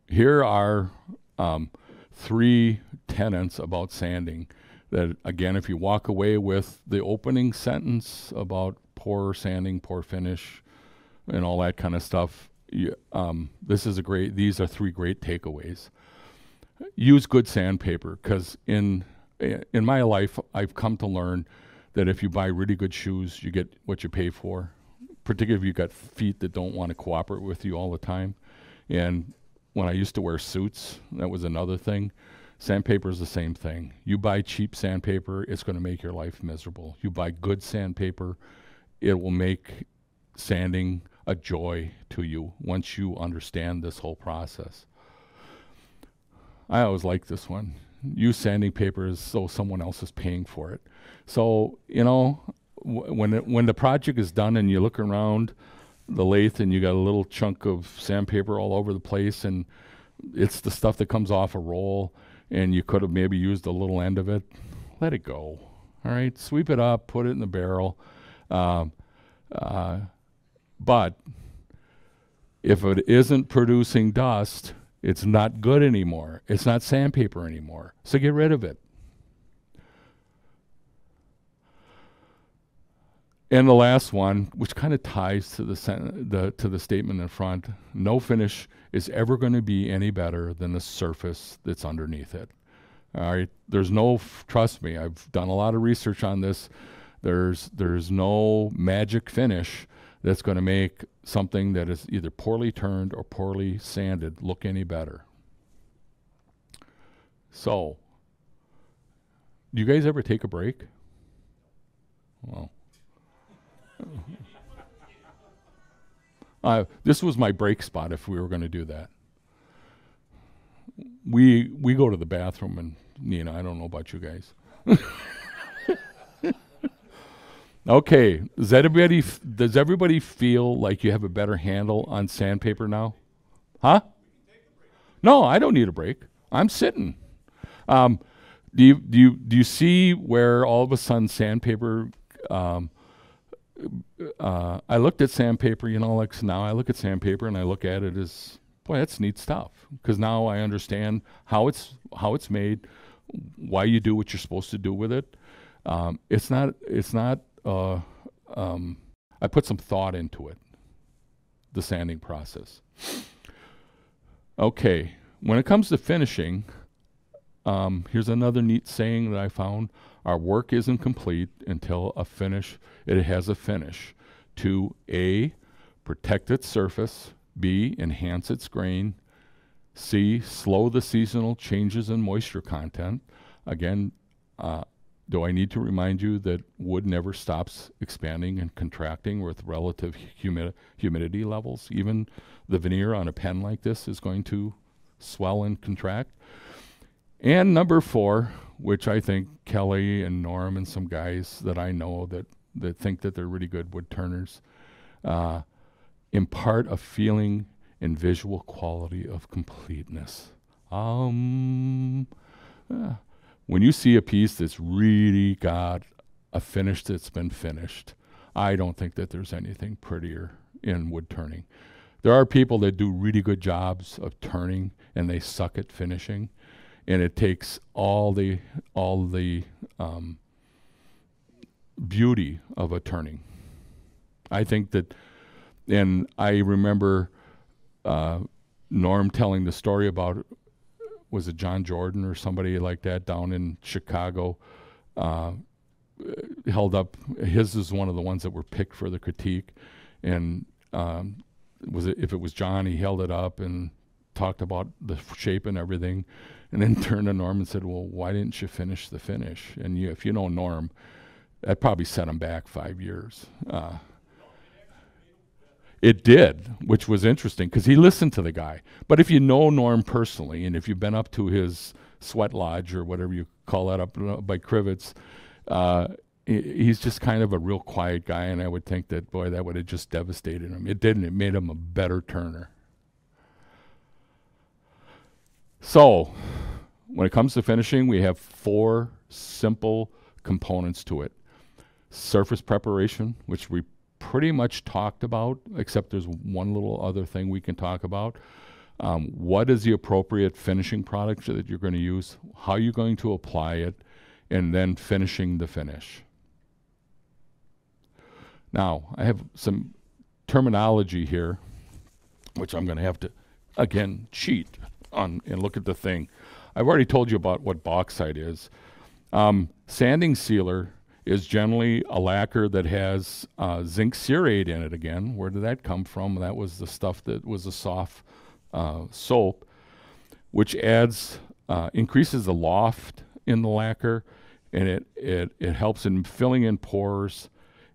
Here are 3 tenets about sanding that, again, if you walk away with the opening sentence about poor sanding, poor finish, and all that kind of stuff, these are 3 great takeaways. Use good sandpaper, because in my life, I've come to learn that if you buy really good shoes, you get what you pay for, particularly if you've got feet that don't want to cooperate with you all the time. And when I used to wear suits, that was another thing. Sandpaper is the same thing. You buy cheap sandpaper, it's going to make your life miserable. You buy good sandpaper, it will make sanding a joy to you once you understand this whole process. I always like this one. Use sanding paper as though someone else is paying for it. So, when the project is done and you look around the lathe and you got a little chunk of sandpaper all over the place, and it's the stuff that comes off a roll, and you could have maybe used a little end of it, let it go. All right, sweep it up, put it in the barrel. But if it isn't producing dust, it's not good anymore. It's not sandpaper anymore. So get rid of it. And the last one, which kind of ties to the statement in front, no finish is ever going to be any better than the surface that's underneath it. All right, trust me, I've done a lot of research on this. There's no magic finish that's going to make something that is either poorly turned or poorly sanded look any better. So, do you guys ever take a break? Well, this was my break spot if we were going to do that. We go to the bathroom, and I don't know about you guys. Okay, does everybody feel like you have a better handle on sandpaper now? Huh? No, I don't need a break. I'm sitting. Um, do you see where all of a sudden sandpaper? Um, I looked at sandpaper, like now I look at sandpaper and I look at it as, boy, that's neat stuff. Because now I understand how it's made, why you do what you're supposed to do with it. It's not. I put some thought into it, the sanding process. Okay, when it comes to finishing, here's another neat saying that I found. Our work isn't complete until it has a finish. To A, protect its surface. B, enhance its grain. C, slow the seasonal changes in moisture content. Again, do I need to remind you that wood never stops expanding and contracting with relative humidity levels? Even the veneer on a pen like this is going to swell and contract. And number 4, which I think Kelly and Norm and some guys that I know that think that they're really good wood turners, impart a feeling and visual quality of completeness. When you see a piece that's really got a finish that's been finished, I don't think that there's anything prettier in wood turning. There are people that do really good jobs of turning and they suck at finishing, and it takes all the beauty of a turning. I think that, and I remember Norm telling the story about, was it John Jordan or somebody like that down in Chicago, held up, his is one of the ones that were picked for the critique, and if it was John, he held it up and talked about the shape and everything, and then turned to Norm and said, well, why didn't you finish the finish? And if you know Norm, that probably set him back 5 years. It did, which was interesting because he listened to the guy. But if you know Norm personally, and if you've been up to his sweat lodge or whatever you call that up by Crivets, he's just kind of a real quiet guy, and I would think that, boy, that would have just devastated him. It didn't. It made him a better turner. So when it comes to finishing, we have 4 simple components to it. Surface preparation, which we pretty much talked about, except there's one little other thing we can talk about. What is the appropriate finishing product that you're going to use? How you're going to apply it? And then finishing the finish. Now, I have some terminology here, which I'm going to have to, again, cheat on and look at the thing. I've already told you about what bauxite is. Sanding sealer is generally a lacquer that has zinc cerate in it again. Where did that come from? That was the stuff that was a soft soap, which increases the loft in the lacquer, and it helps in filling in pores,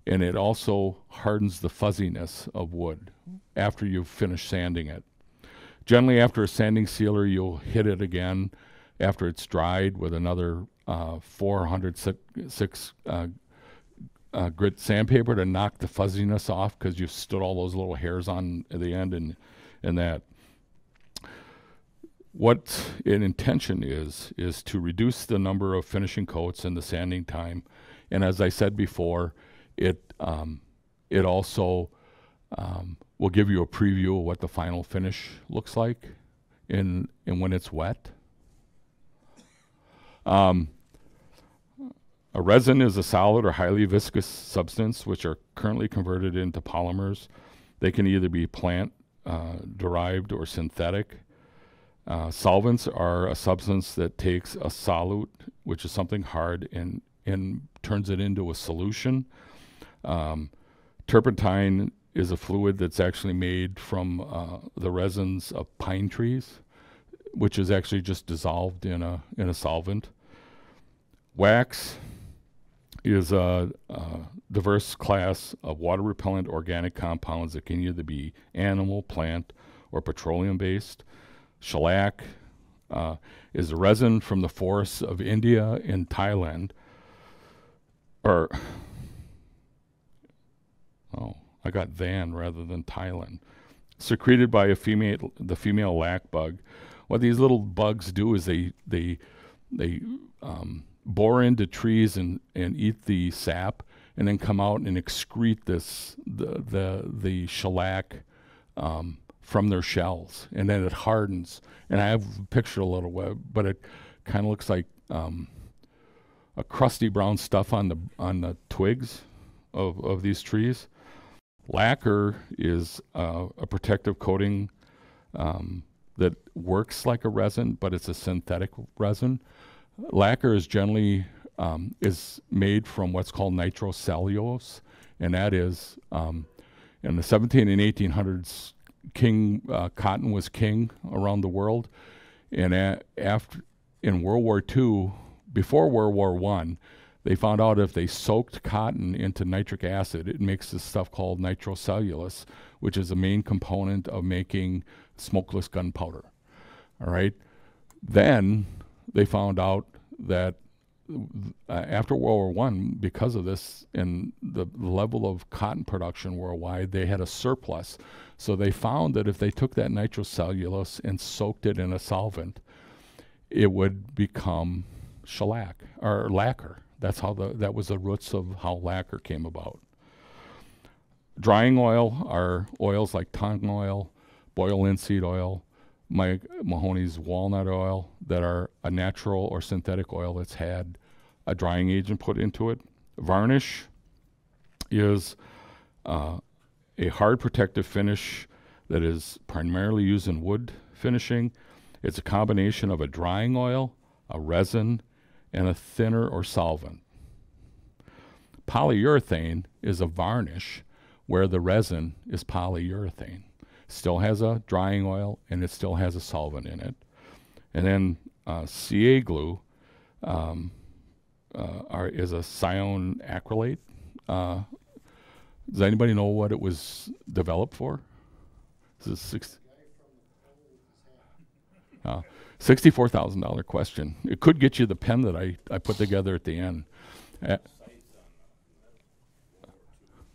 and it also hardens the fuzziness of wood after you've finished sanding it. Generally, after a sanding sealer, you'll hit it again after it's dried with another 406 grit sandpaper to knock the fuzziness off, because you've stood all those little hairs on at the end and that. What an intention is to reduce the number of finishing coats and the sanding time. And as I said before, it also will give you a preview of what the final finish looks like and when it's wet. A resin is a solid or highly viscous substance which are currently converted into polymers. They can either be plant derived or synthetic. Solvents are a substance that takes a solute, which is something hard, and turns it into a solution. Turpentine is a fluid that's actually made from the resins of pine trees, which is actually just dissolved in a solvent. Wax is a diverse class of water-repellent organic compounds that can either be animal, plant, or petroleum-based. Shellac is a resin from the forests of India and Thailand, or Oh, I got than rather than Thailand. Secreted by the female lac bug. What these little bugs do is they bore into trees and eat the sap, and then come out and excrete the shellac from their shells, and then it hardens. And I have a picture a little web, but it kind of looks like a crusty brown stuff on the twigs of these trees. Lacquer is a protective coating that works like a resin, but it's a synthetic resin. Lacquer is generally is made from what's called nitrocellulose, and that is in the 17 and 1800s, cotton was king around the world, and after in World War II, before World War I, they found out if they soaked cotton into nitric acid, it makes this stuff called nitrocellulose, which is a main component of making smokeless gunpowder. All right. Then they found out that after World War I, because of this and the level of cotton production worldwide, they had a surplus. So they found that if they took that nitrocellulose and soaked it in a solvent, it would become shellac or lacquer. That was the roots of how lacquer came about. Drying oil are oils like tongue oil, boiled linseed oil, Mike Mahoney's walnut oil, that are a natural or synthetic oil that's had a drying agent put into it. Varnish is a hard protective finish that is primarily used in wood finishing. It's a combination of a drying oil, a resin, and a thinner or solvent. Polyurethane is a varnish where the resin is polyurethane. Still has a drying oil and it still has a solvent in it. And then CA glue is a cyan acrylate. Does anybody know what it was developed for? This is $64,000 question. It could get you the pen that I put together at the end.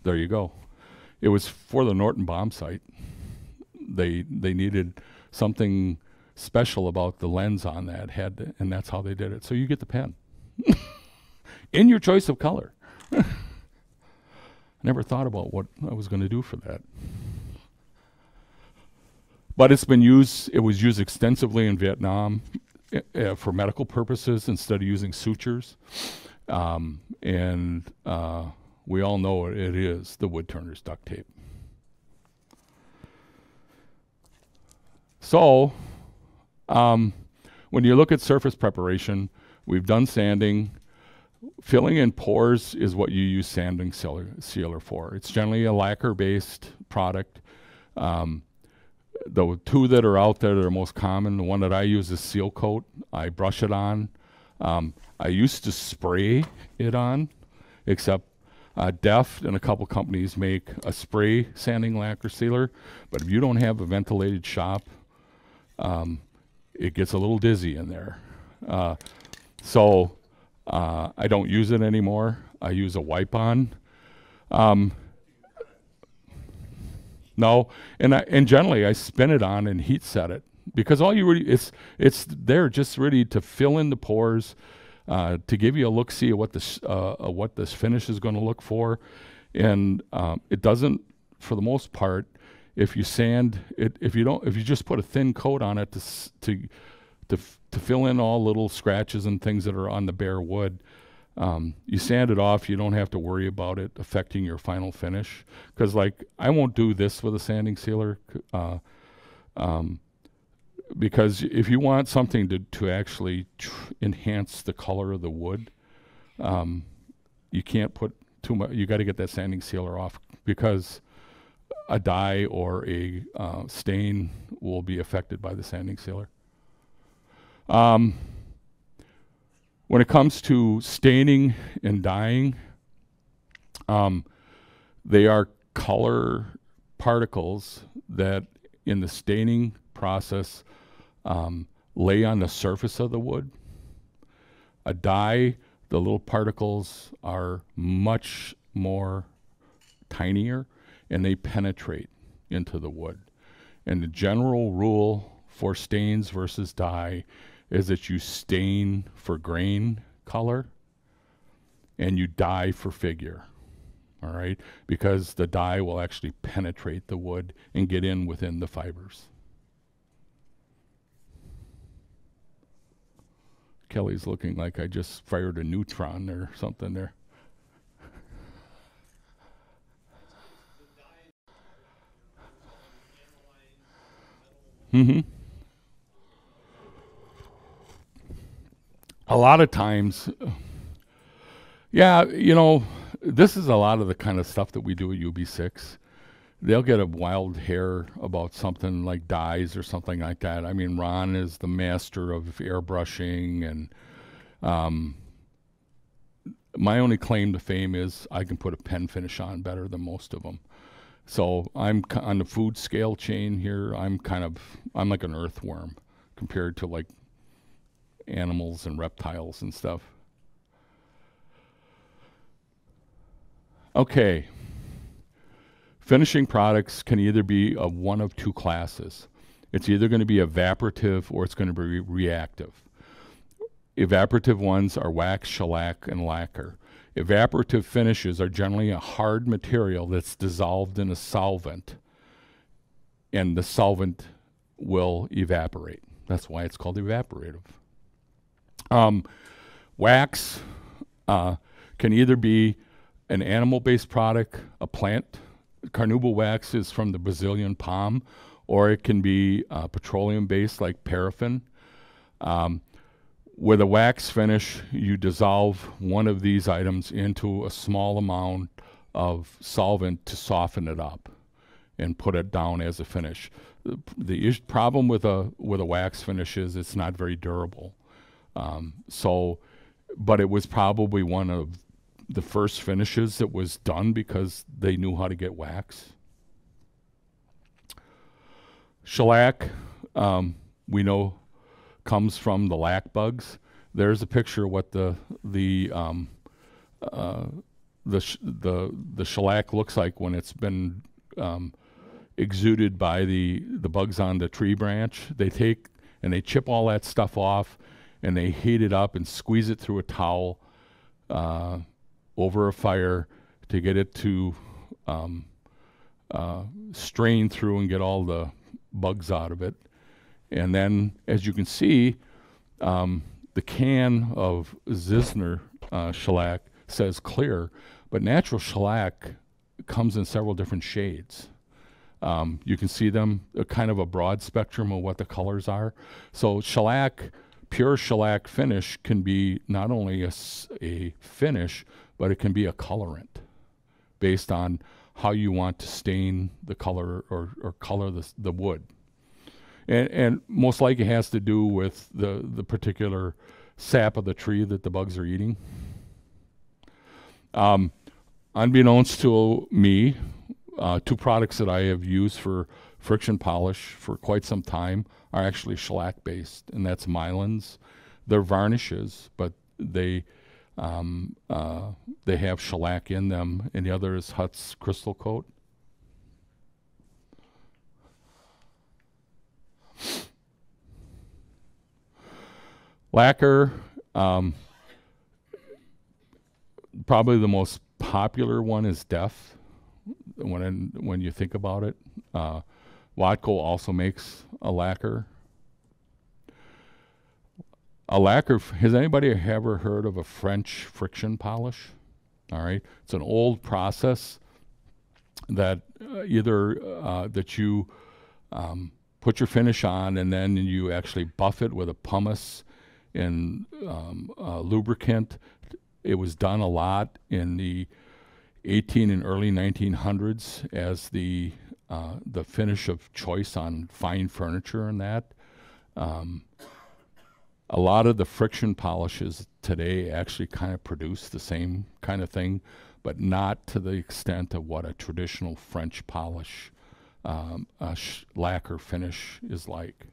There you go. It was for the Norton bomb site. They needed something special about the lens on that, and that's how they did it. So you get the pen in your choice of color. Never thought about what I was going to do for that. But it's been used, it was used extensively in Vietnam for medical purposes instead of using sutures. We all know it is the wood turner's duct tape. So, when you look at surface preparation, we've done sanding. Filling in pores is what you use sanding sealer for. It's generally a lacquer-based product. The two that are out there that are most common, the one that I use is Seal Coat. I brush it on. I used to spray it on, except Deft and a couple companies make a spray sanding lacquer sealer. But if you don't have a ventilated shop, it gets a little dizzy in there. So I don't use it anymore. I use a wipe-on. No, and generally I spin it on and heat set it, because all you really it's there just really to fill in the pores, to give you a look-see of what this finish is going to look for, and it doesn't, for the most part, if you sand it, if you just put a thin coat on it to fill in all little scratches and things that are on the bare wood. You sand it off, you don't have to worry about it affecting your final finish. Because, like, I won't do this with a sanding sealer, because if you want something to actually enhance the color of the wood, you can't put too much. You got to get that sanding sealer off, because a dye or a stain will be affected by the sanding sealer. When it comes to staining and dyeing, they are color particles that in the staining process lay on the surface of the wood. A dye, the little particles are much more tinier, and they penetrate into the wood. And the general rule for stains versus dye is that you stain for grain color and you dye for figure. All right? Because the dye will actually penetrate the wood and get in within the fibers. Kelly's looking like I just fired a neutron or something there. Mm-hmm. A lot of times, yeah, you know, this is a lot of the kind of stuff that we do at UB6. They'll get a wild hair about something like dyes or something like that. I mean, Ron is the master of airbrushing, and my only claim to fame is I can put a pen finish on better than most of them. So I'm on the food scale chain here. I'm like an earthworm compared to like animals and reptiles and stuff. Okay. Finishing products can either be of one of two classes. It's either going to be evaporative or it's going to be reactive. Evaporative ones are wax, shellac, and lacquer. Evaporative finishes are generally a hard material that's dissolved in a solvent, and the solvent will evaporate. That's why it's called evaporative. Wax can either be an animal-based product, a plant. Carnauba wax is from the Brazilian palm, or it can be petroleum-based like paraffin. With a wax finish, you dissolve one of these items into a small amount of solvent to soften it up and put it down as a finish. The problem with a wax finish is it's not very durable. But it was probably one of the first finishes that was done because they knew how to get wax. Shellac, we know, comes from the lac bugs. There's a picture of what the shellac looks like when it's been exuded by the bugs on the tree branch. They take and they chip all that stuff off, and they heat it up and squeeze it through a towel over a fire to get it to strain through and get all the bugs out of it. And then, as you can see, the can of Zisner shellac says clear, but natural shellac comes in several different shades. You can see them, kind of a broad spectrum of what the colors are. So shellac, pure shellac finish can be not only a finish, but it can be a colorant based on how you want to stain the color or color the wood. And most likely has to do with the particular sap of the tree that the bugs are eating. Unbeknownst to me, two products that I have used for friction polish for quite some time are actually shellac based, and that's Mylan's. They're varnishes, but they have shellac in them, and the other is Hutt's Crystal Coat. Lacquer, probably the most popular one is Def. When you think about it, Watco also makes a lacquer. A lacquer. Has anybody ever heard of a French friction polish? All right, it's an old process that that you put your finish on, and then you actually buff it with a pumice and lubricant. It was done a lot in the 18 and early 1900s as the finish of choice on fine furniture and that. A lot of the friction polishes today actually kind of produce the same kind of thing, but not to the extent of what a traditional French polish lacquer finish is like.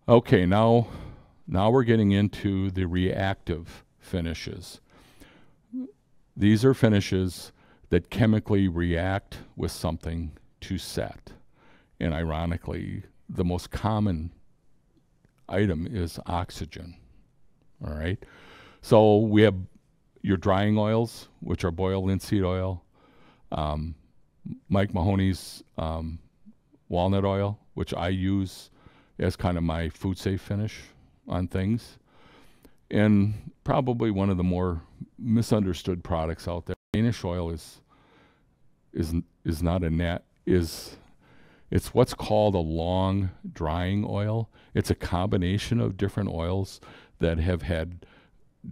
Okay, now we're getting into the reactive finishes. these are finishes that chemically react with something to set. And ironically, the most common item is oxygen. All right. So we have your drying oils, which are boiled linseed oil, Mike Mahoney's walnut oil, which I use as kind of my food safe finish on things. And probably one of the more misunderstood products out there, Danish oil is not a net, it's what's called a long drying oil. It's a combination of different oils that have had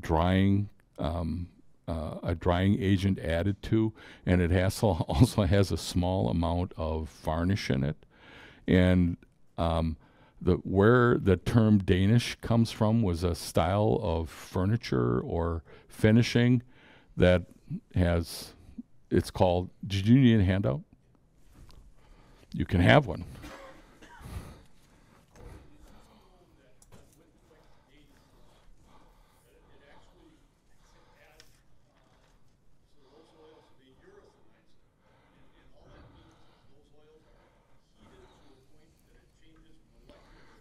drying a drying agent added to, and it also has a small amount of varnish in it. And where the term Danish comes from was a style of furniture or finishing that it's called, did you need a handout? You can have one.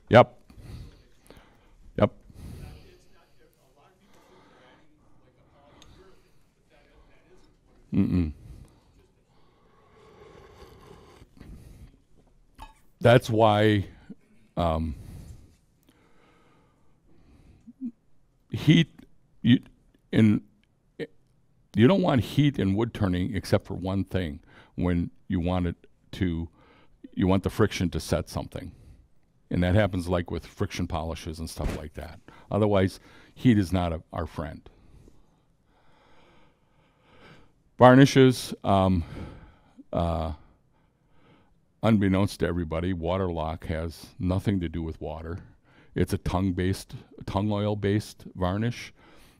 Yep. Yep. Mm-mm. That's why heat, you don't want heat in wood turning except for one thing, when you want the friction to set something. And that happens like with friction polishes and stuff like that. Otherwise, heat is not our friend. Varnishes, unbeknownst to everybody, Waterlock has nothing to do with water. It's a tung oil-based varnish.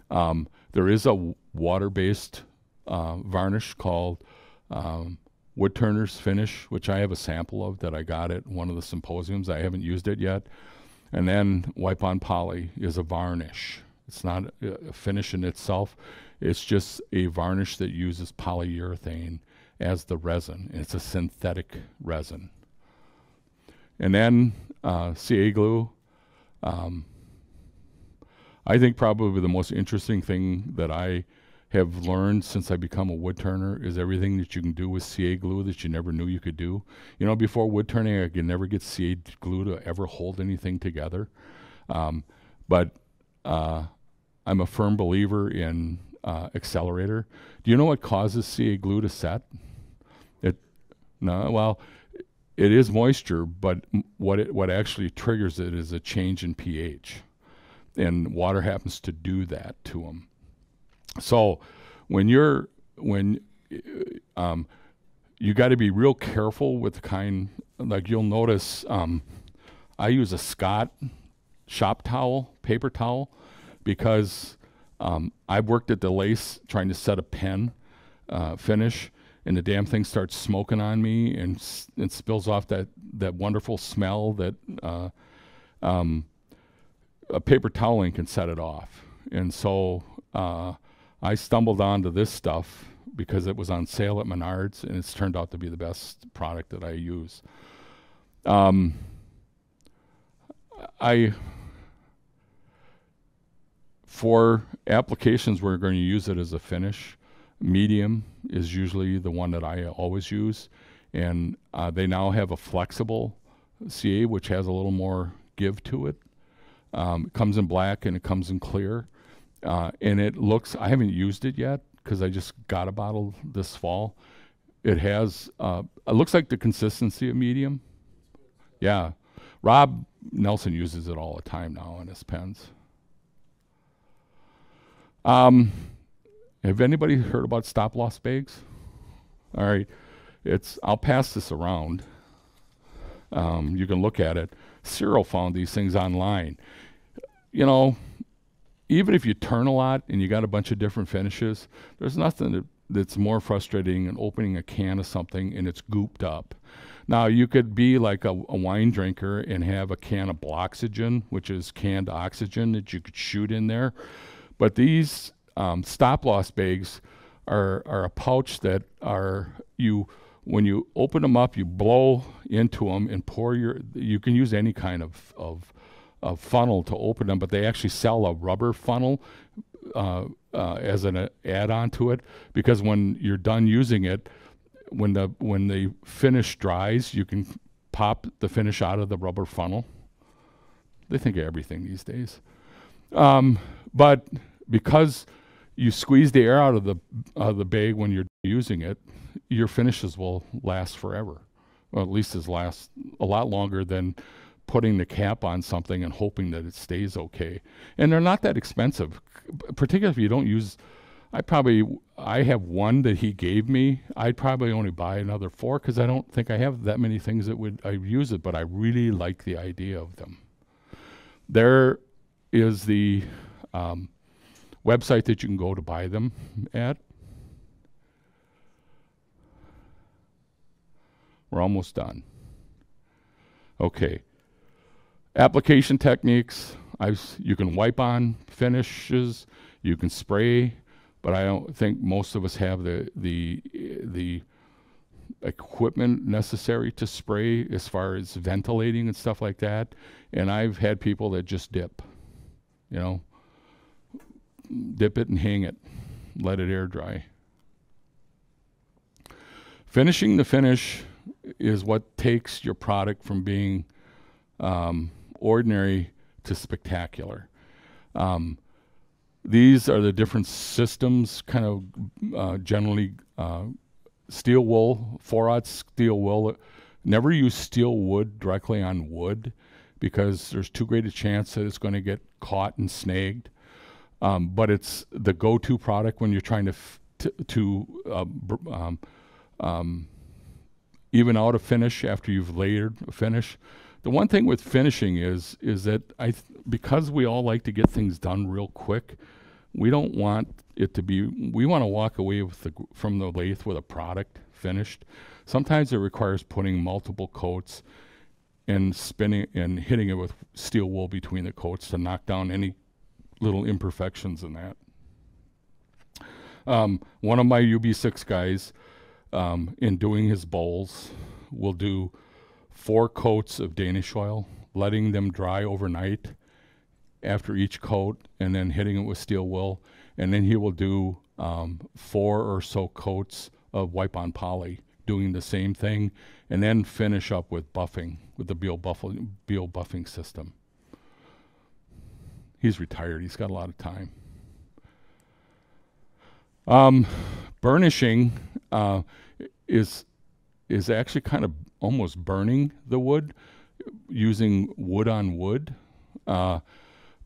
There is a water-based varnish called Wood Turner's Finish, which I have a sample of that I got at one of the symposiums. I haven't used it yet. And then Wipe On Poly is a varnish. It's not a finish in itself. It's just a varnish that uses polyurethane as the resin. It's a synthetic resin. And then CA glue. I think probably the most interesting thing that I have learned since I become a wood turner is everything that you can do with CA glue that you never knew you could do. You know, before wood turning, I could never get CA glue to ever hold anything together. But I'm a firm believer in accelerator. Do you know what causes CA glue to set? Well, it is moisture, but what actually triggers it is a change in pH. And water happens to do that to them. So you got to be real careful with the kind, like you'll notice, I use a Scott shop towel, paper towel, because I've worked at the lace trying to set a pen finish, and the damn thing starts smoking on me and it spills off that wonderful smell that a paper toweling can set it off. And so I stumbled onto this stuff because it was on sale at Menards, and it's turned out to be the best product that I use. For applications we're going to use it as a finish, medium is usually the one that I always use. And they now have a flexible CA, which has a little more give to it. It comes in black and it comes in clear. And it looks, I haven't used it yet because I just got a bottle this fall. It has, it looks like the consistency of medium. Yeah. Rob Nelson uses it all the time now in his pens. Have anybody heard about stop-loss bags? All right. I'll pass this around. You can look at it. Cyril found these things online. You know, even if you turn a lot and you got a bunch of different finishes, there's nothing that's more frustrating than opening a can of something and it's gooped up. Now, you could be like a wine drinker and have a can of Bloxygen, which is canned oxygen that you could shoot in there. But these stop-loss bags are a pouch that when you open them up, you blow into them and pour you can use any kind of funnel to open them, but they actually sell a rubber funnel as an add-on to it, because when you're done using it, when the finish dries, you can pop the finish out of the rubber funnel. They think of everything these days. But because you squeeze the air out of the bag when you're using it, your finishes will last forever, or at least last a lot longer than putting the cap on something and hoping that it stays okay. And they're not that expensive, particularly if you don't use. I have one that he gave me. I'd probably only buy another 4 because I don't think I have that many things that I use it, but I really like the idea of them. There is the website that you can go to buy them at. We're almost done. Okay. Application techniques. You can wipe on finishes. You can spray, but I don't think most of us have the equipment necessary to spray as far as ventilating and stuff like that. And I've had people that just dip, dip it and hang it, let it air dry. Finishing the finish is what takes your product from being ordinary to spectacular. These are the different systems, kind of generally steel wool, 4/0 steel wool. Never use steel wood directly on wood because there's too great a chance that it's going to get caught and snagged. But it's the go-to product when you're trying to even out a finish after you've layered a finish. The one thing with finishing is that because we all like to get things done real quick, we don't want it to be. We want to walk away from the lathe with a product finished. Sometimes it requires putting multiple coats and spinning and hitting it with steel wool between the coats to knock down any little imperfections in that. One of my UB6 guys, in doing his bowls, will do 4 coats of Danish oil, letting them dry overnight after each coat, and then hitting it with steel wool. And then he will do 4 or so coats of wipe-on poly, doing the same thing, and then finish up with buffing, with the Beal buffing system. He's retired. He's got a lot of time. Burnishing is actually kind of almost burning the wood, using wood on wood.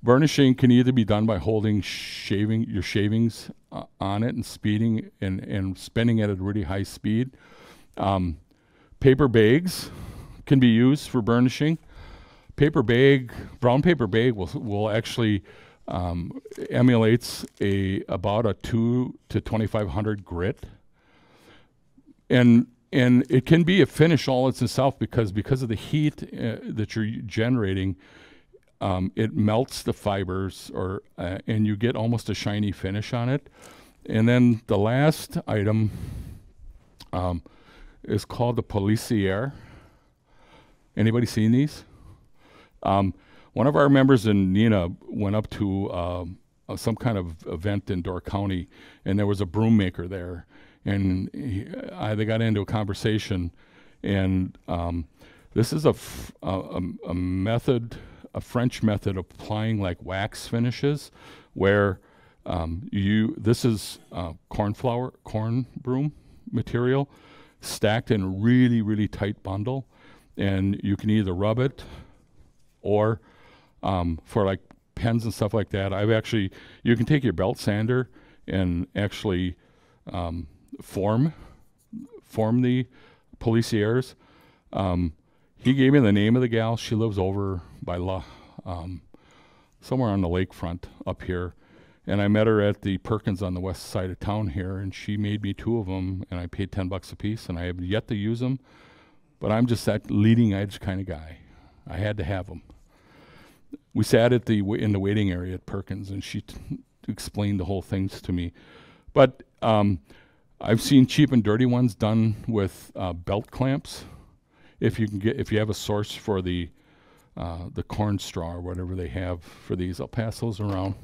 Burnishing can either be done by holding your shavings on it and speeding and spinning at a really high speed. Paper bags can be used for burnishing. Brown paper bag will actually emulates about a 2 to 2500 grit, and it can be a finish all itself because of the heat that you're generating. It melts the fibers, and you get almost a shiny finish on it. And then the last item is called the policière. Anybody seen these? One of our members in Neenah went up to some kind of event in Door County, and there was a broom maker there. And they got into a conversation, and this is a French method of applying like wax finishes, where this is corn broom material stacked in a really, really tight bundle, and you can either rub it or for like pens and stuff like that. You can take your belt sander and actually form the policières. He gave me the name of the gal. She lives over by somewhere on the lakefront up here. And I met her at the Perkins on the west side of town here, and she made me 2 of them, and I paid $10 a piece, and I have yet to use them. But I'm just that leading edge kind of guy. I had to have them. We sat in the waiting area at Perkins, and she explained the whole things to me. But I've seen cheap and dirty ones done with belt clamps. If you have a source for the corn straw or whatever they have for these, I'll pass those around.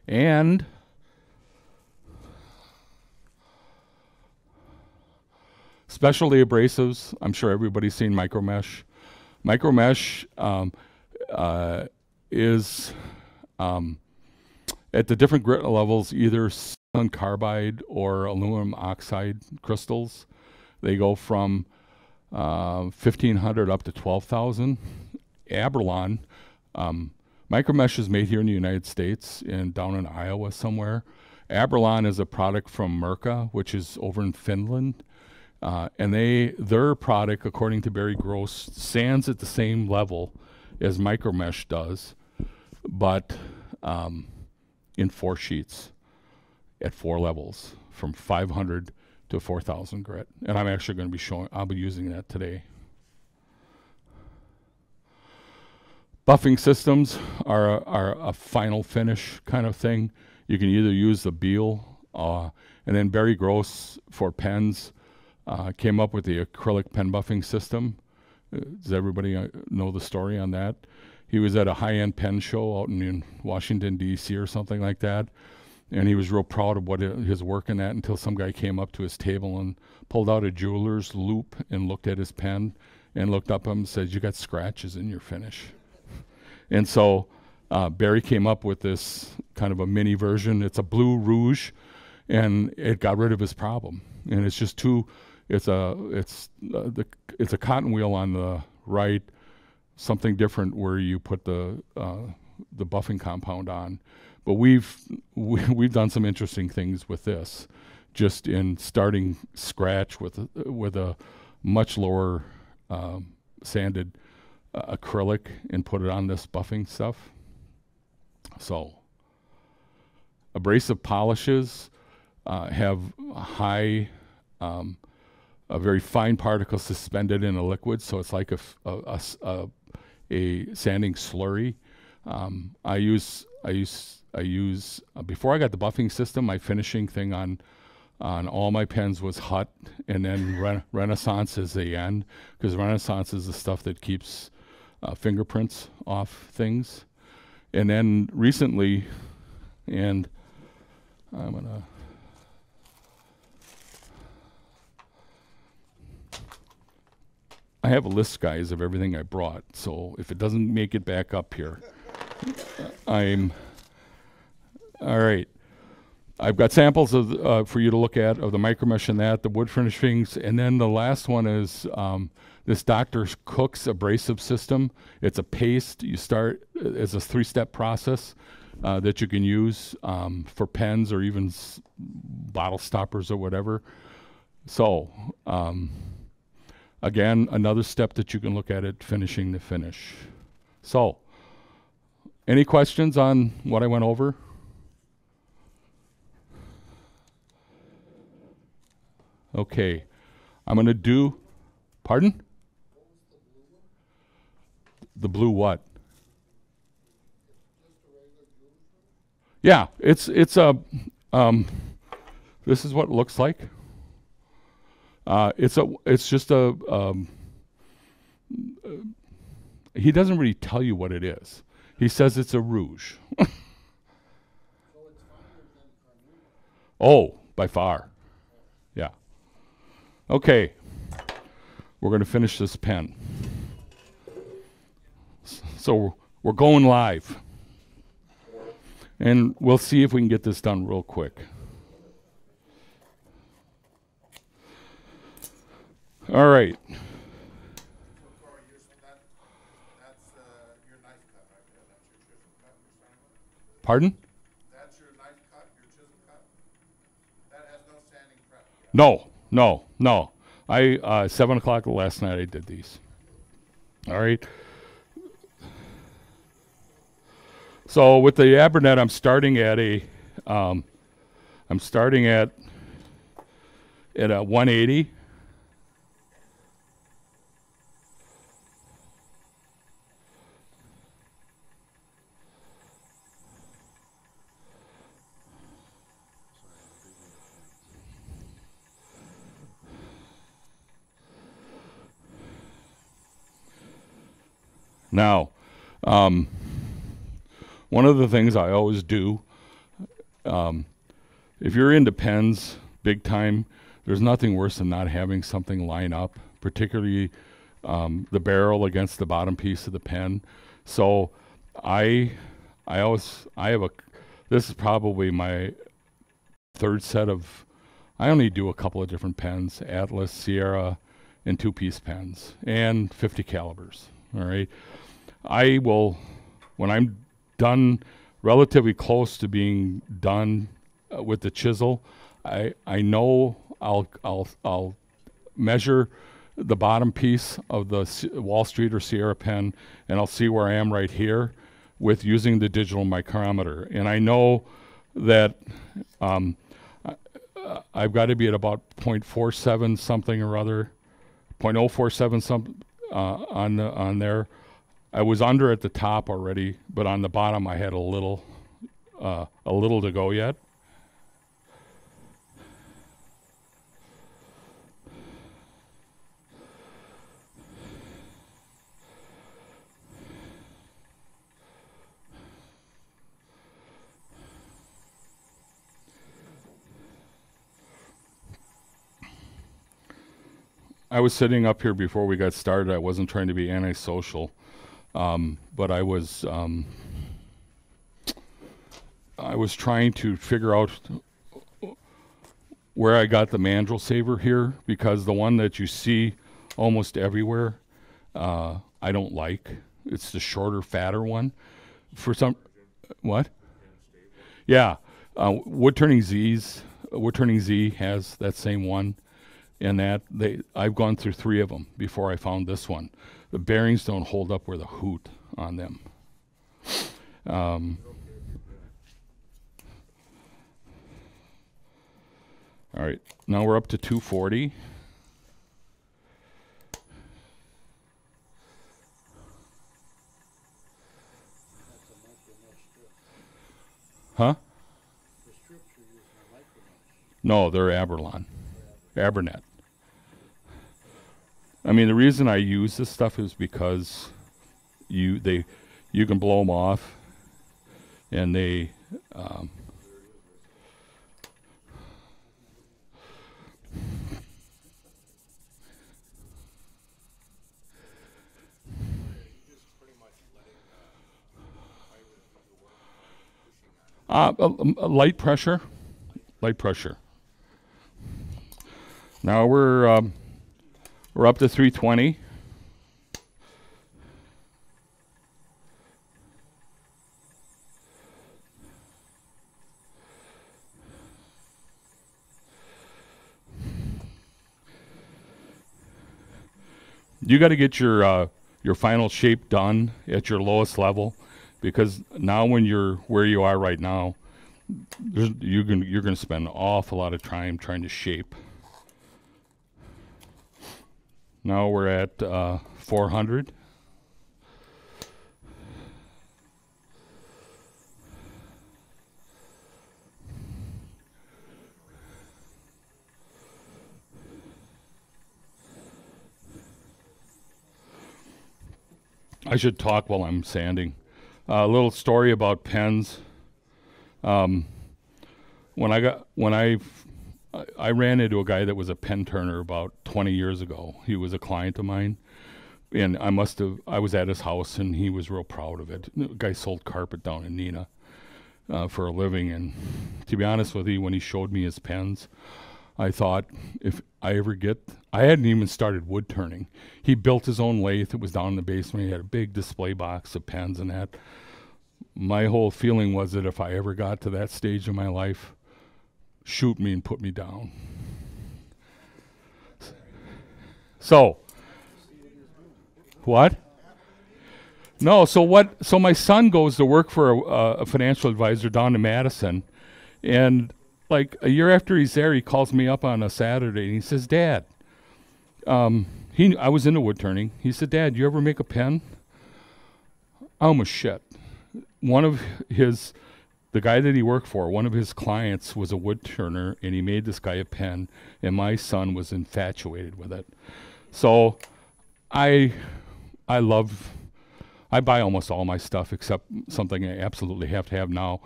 And specialty abrasives. I'm sure everybody's seen micromesh. Micromesh is at the different grit levels, either silicon carbide or aluminum oxide crystals. They go from 1,500 up to 12,000. Abralon, micromesh is made here in the United States and down in Iowa somewhere. Abralon is a product from Merca, which is over in Finland. And their product, according to Barry Gross, sands at the same level as micromesh does, but in 4 sheets at 4 levels, from 500 to 4,000 grit. And I'm actually going to be I'll be using that today. Buffing systems are a final finish kind of thing. You can either use the Beal, and then Barry Gross for pens came up with the acrylic pen buffing system. Does everybody know the story on that? He was at a high-end pen show out in Washington, D.C. or something like that, and he was real proud of his work in that until some guy came up to his table and pulled out a jeweler's loop and looked at his pen and looked up at him and said, "You got scratches in your finish." And so Barry came up with this kind of a mini version. It's a blue rouge, and it got rid of his problem. And it's just it's a cotton wheel on the right, something different where you put the buffing compound on. But we've done some interesting things with this, just in starting scratch with a much lower sanded acrylic and put it on this buffing stuff. So abrasive polishes have high, a very fine particle suspended in a liquid, so it's like a sanding slurry. I use before I got the buffing system, my finishing thing on all my pens was Hut, and then Renaissance is the end, because Renaissance is the stuff that keeps fingerprints off things. And then recently, and I have a list, guys, of everything I brought, so if it doesn't make it back up here, all right. I've got samples of for you to look at of the micromesh and the wood finishings, and then the last one is this Dr. Cook's abrasive system. It's a paste. You start as a 3-step process that you can use for pens or even bottle stoppers or whatever. So again, another step that you can look at it, finishing the finish. So any questions on what I went over? Okay, I'm going to do, pardon? The blue what? Yeah, it's a, this is what it looks like. It's just a, he doesn't really tell you what it is. He says it's a rouge. Oh, by far. Yeah. Okay, we're going to finish this pen. So we're going live. And we'll see if we can get this done real quick. All right. Pardon? That's your knife cut, your chisel cut? That has no sanding prep yet. No. I 7 o'clock last night I did these. All right. So with the Abernet, I'm starting at a 180. Now, one of the things I always do, if you're into pens big time, there's nothing worse than not having something line up, particularly the barrel against the bottom piece of the pen. So I have this is probably my third set of, I only do a couple of different pens, Atlas, Sierra, and 2-piece pens, and 50 calibers, all right? I will, when I'm done, relatively close to being done with the chisel, I know I'll measure the bottom piece of the Wall Street or Sierra pen, and I'll see where I am right here with using the digital micrometer. And I know that I've got to be at about 0.47 something or other, 0.047 some on there. I was under at the top already, but on the bottom I had a little to go yet. I was sitting up here before we got started. I wasn't trying to be antisocial, but I was trying to figure out where I got the mandrel saver here, because the one that you see almost everywhere, I don't like. It's the shorter, fatter one. For some, what? Yeah, Wood Turning Z has that same one. And that I've gone through 3 of them before I found this one. The bearings don't hold up with a hoot on them. All right, now we're up to 240. Huh? The strips you're using are micromesh. No, they're Abernet. I mean, the reason I use this stuff is because you can blow them off, and they light pressure. Now we're up to 320. You got to get your final shape done at your lowest level, because now when you're where you are right now, you're going to spend an awful lot of time trying to shape. Now we're at 400. I should talk while I'm sanding. A little story about pens. When I ran into a guy that was a pen turner about 20 years ago. He was a client of mine, and I was at his house, and he was real proud of it. The guy sold carpet down in Neenah for a living, and to be honest with you, when he showed me his pens, I thought, if I ever I hadn't even started wood turning. He built his own lathe. It was down in the basement. He had a big display box of pens and that. My whole feeling was that if I ever got to that stage of my life, shoot me and put me down. So, what? No, so my son goes to work for a financial advisor down in Madison, and like a year after he's there, he calls me up on a Saturday and he says, Dad, I was into wood turning. He said, Dad, you ever make a pen? I almost shit. The guy that he worked for, one of his clients was a wood turner, and he made this guy a pen, and my son was infatuated with it. So I love I buy almost all my stuff except something I absolutely have to have now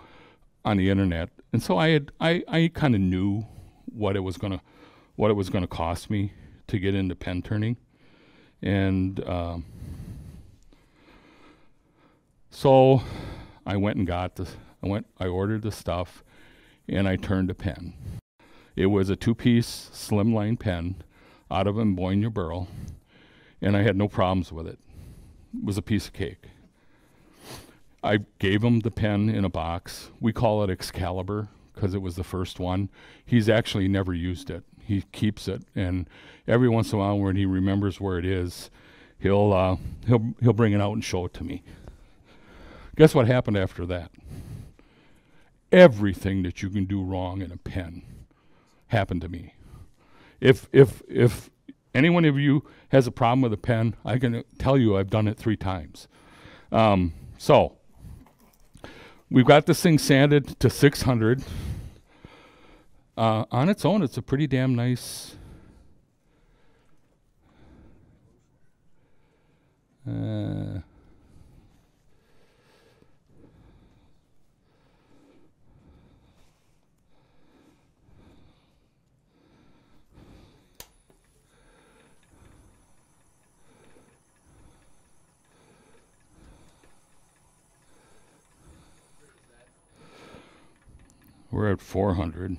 on the internet. And so I kind of knew what it was gonna cost me to get into pen turning, and so I went and got this. I ordered the stuff, and I turned a pen. It was a 2-piece slimline pen out of Amboina burl, and I had no problems with it. It was a piece of cake. I gave him the pen in a box. We call it Excalibur because it was the first one. He's actually never used it. He keeps it, and every once in a while when he remembers where it is, he'll bring it out and show it to me. Guess what happened after that? Everything that you can do wrong in a pen happened to me. If any one of you has a problem with a pen, I can tell you I've done it 3 times. So we've got this thing sanded to 600. On its own, it's a pretty damn nice. We're at 400. Are you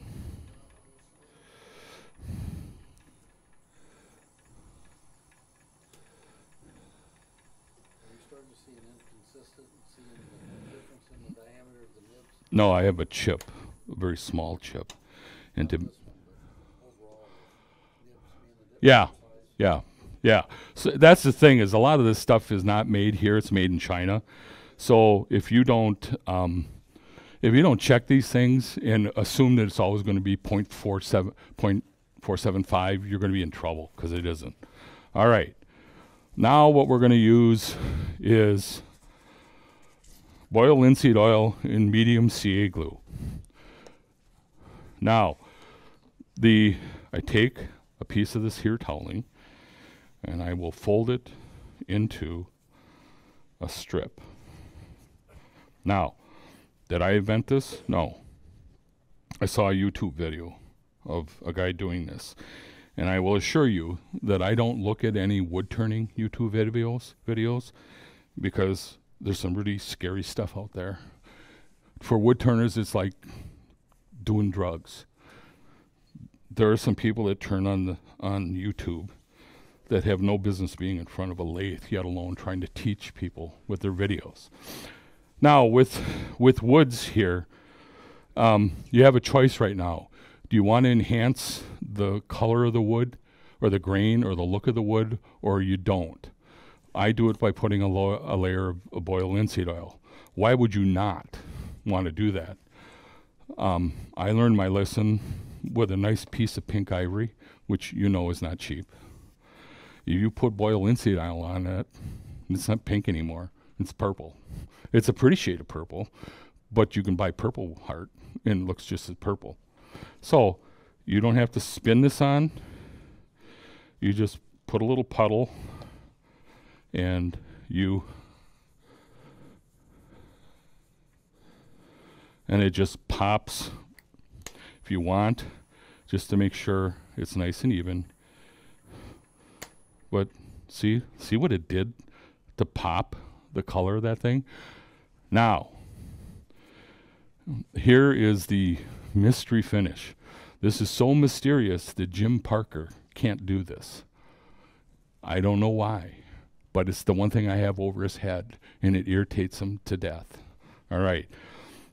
starting to see an inconsistency in the difference in the diameter of the nibs? No, I have a chip, a very small chip. And to, This one, but overall, nibs being a different size. yeah. So that's the thing, is a lot of this stuff is not made here, it's made in China. So if you don't check these things and assume that it's always going to be 0.475, you're going to be in trouble, because it isn't. All right. Now what we're going to use is boiled linseed oil in medium CA glue. Now, I take a piece of this here toweling, and I will fold it into a strip. Now, did I invent this? No. I saw a YouTube video of a guy doing this. And I will assure you that I don't look at any wood turning YouTube videos because there's some really scary stuff out there. For wood turners, it's like doing drugs. There are some people that turn on YouTube that have no business being in front of a lathe, yet alone trying to teach people with their videos. Now, with woods here, you have a choice right now. Do you want to enhance the color of the wood, or the grain, or the look of the wood, or you don't? I do it by putting a layer of boiled linseed oil. Why would you not want to do that? I learned my lesson with a nice piece of pink ivory, which you know is not cheap. If you put boiled linseed oil on it, it's not pink anymore. It's purple. It's a pretty shade of purple, but you can buy purple heart, and it looks just as purple. So you don't have to spin this on. You just put a little puddle, and it just pops if you want, just to make sure it's nice and even. But see what it did to pop the color of that thing? Now, here is the mystery finish. This is so mysterious that Jim Parker can't do this. I don't know why, but it's the one thing I have over his head, and it irritates him to death. All right,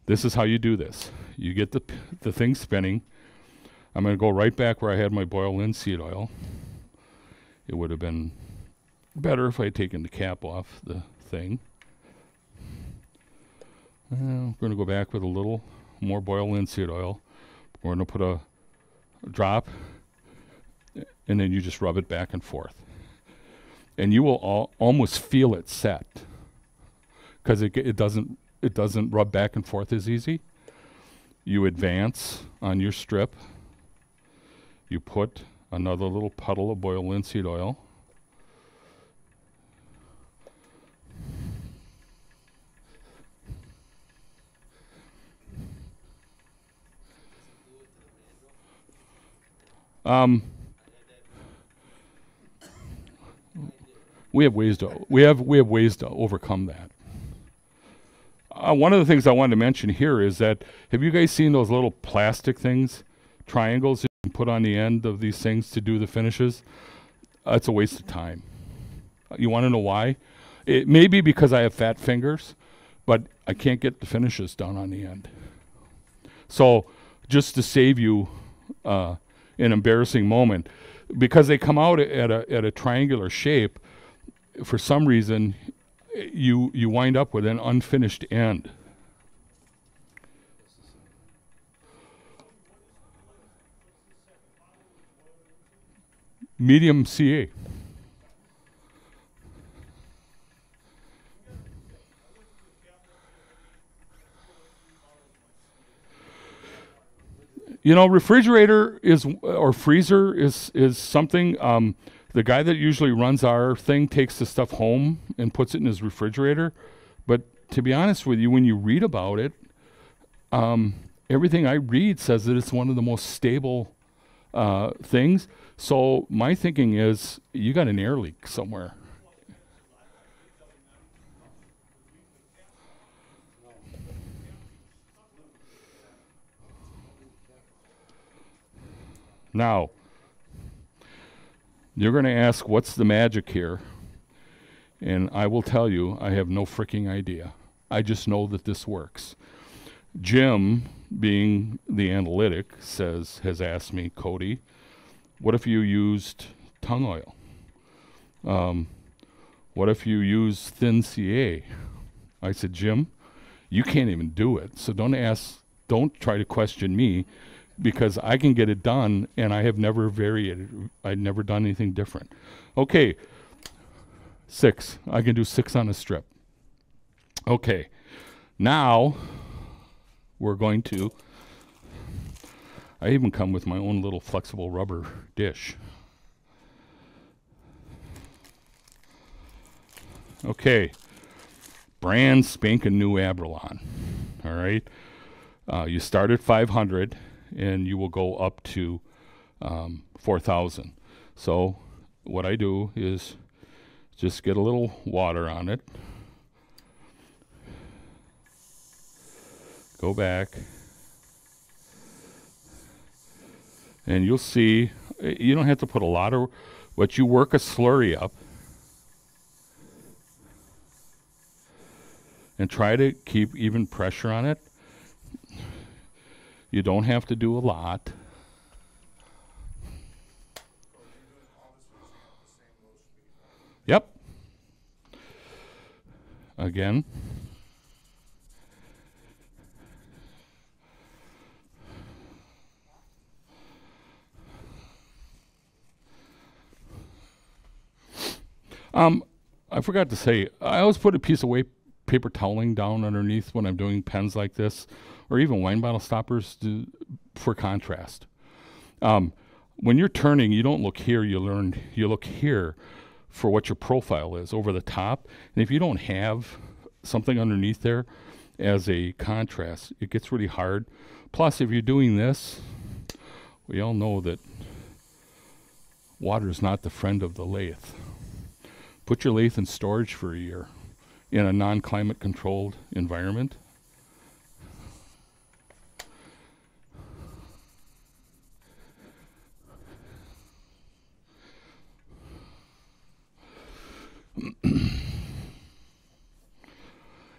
this is how you do this. You get the thing spinning. I'm going to go right back where I had my boiled linseed oil. It would have been better if I had taken the cap off the thing. I'm going to go back with a little more boiled linseed oil. We're going to put a drop, and then you just rub it back and forth. And you will almost feel it set, because it doesn't rub back and forth as easy. You advance on your strip. You put another little puddle of boiled linseed oil. We have ways to overcome that. One of the things I wanted to mention here is that, have you guys seen those little plastic things, triangles you can put on the end of these things to do the finishes? It's a waste of time. You want to know why? It may be because I have fat fingers, but I can't get the finishes done on the end. So just to save you an embarrassing moment, because they come out at a triangular shape, for some reason, you wind up with an unfinished end. Medium CA. You know, refrigerator is, or freezer is something, the guy that usually runs our thing takes the stuff home and puts it in his refrigerator. But to be honest with you, when you read about it, everything I read says that it's one of the most stable things. So my thinking is, you got an air leak somewhere. Now, you're going to ask, what's the magic here? And I will tell you, I have no freaking idea. I just know that this works. Jim, being the analytic, has asked me, Cody, what if you used tung oil? What if you use thin CA? I said, Jim, you can't even do it. So don't try to question me, because I can get it done, and I have never varied. I've never done anything different. Okay, 6. I can do 6 on a strip. Okay, now we're going to, I even come with my own little flexible rubber dish. Okay, brand spanking new Abralon. All right, you start at 500. And you will go up to 4,000. So what I do is just get a little water on it, go back, and you'll see you don't have to put a lot of, but you work a slurry up and try to keep even pressure on it. You don't have to do a lot. Yep. Again. I forgot to say, I always put a piece of paper toweling down underneath when I'm doing pens like this, or even wine bottle stoppers for contrast. When you're turning, you don't look here, you look here for what your profile is over the top. And if you don't have something underneath there as a contrast, it gets really hard. Plus, if you're doing this, we all know that water is not the friend of the lathe. Put your lathe in storage for a year in a non-climate controlled environment.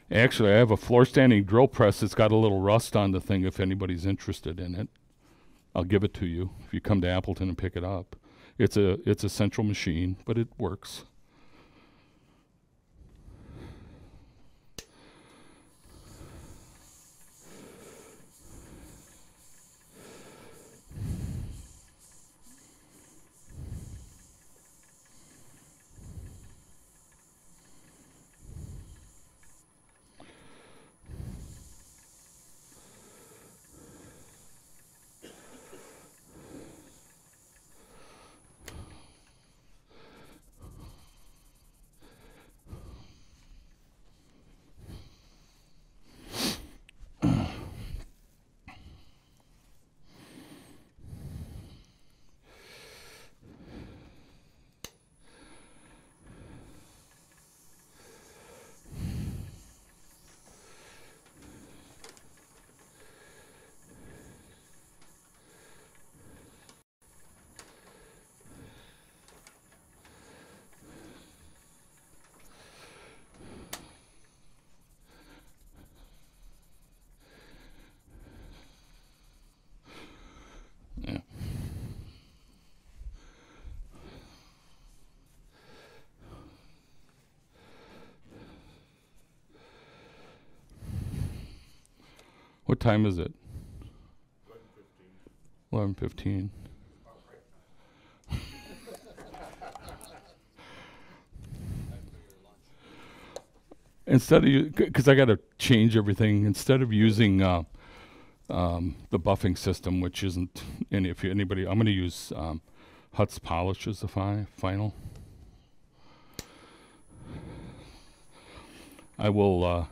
Actually, I have a floor standing drill press that's got a little rust on the thing if anybody's interested in it. I'll give it to you if you come to Appleton and pick it up. It's a central machine, but it works. What time is it? 11:15. Instead of, because I got to change everything, instead of using the buffing system, which isn't any, if anybody, I'm going to use Hutt's polish as the final. I will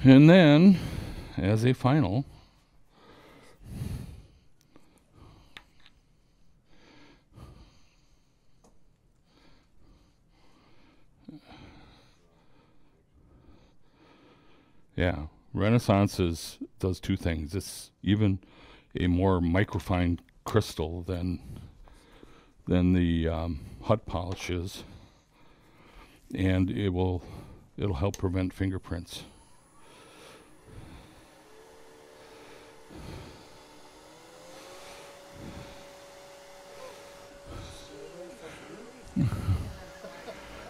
and then, as a final, yeah, Renaissance does two things. It's even a more microfine crystal than the Hutt polish is, and it'll help prevent fingerprints.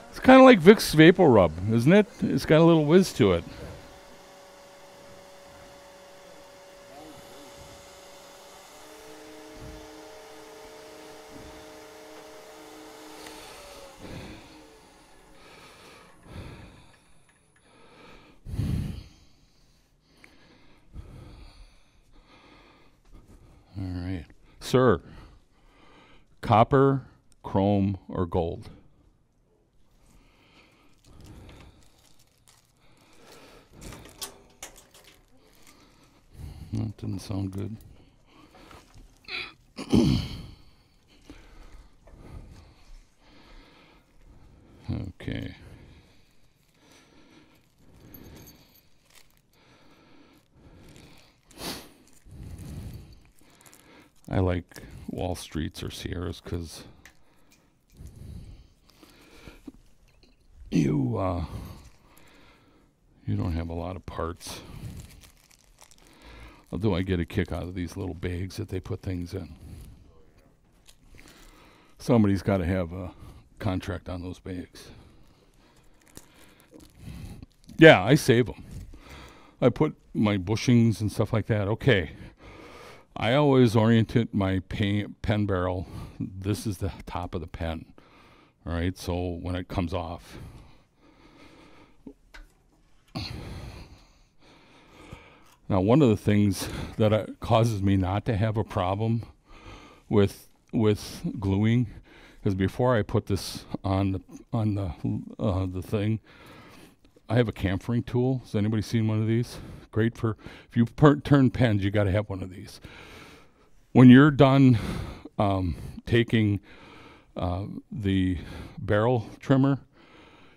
It's kind of like Vicks Vapor Rub, isn't it? It's got a little whiz to it. All right. Sir, copper, chrome, or gold? That didn't sound good. Okay. I like Wall Streets or Sierras because you don't have a lot of parts. Although I get a kick out of these little bags that they put things in. Somebody's got to have a contract on those bags. Yeah, I save them. I put my bushings and stuff like that. Okay. I always oriented my pen barrel. This is the top of the pen. All right, so when it comes off. Now, one of the things that causes me not to have a problem with gluing is before I put this on the thing, I have a chamfering tool. Has anybody seen one of these? Great for if you turn pens. You got to have one of these. When you're done taking the barrel trimmer,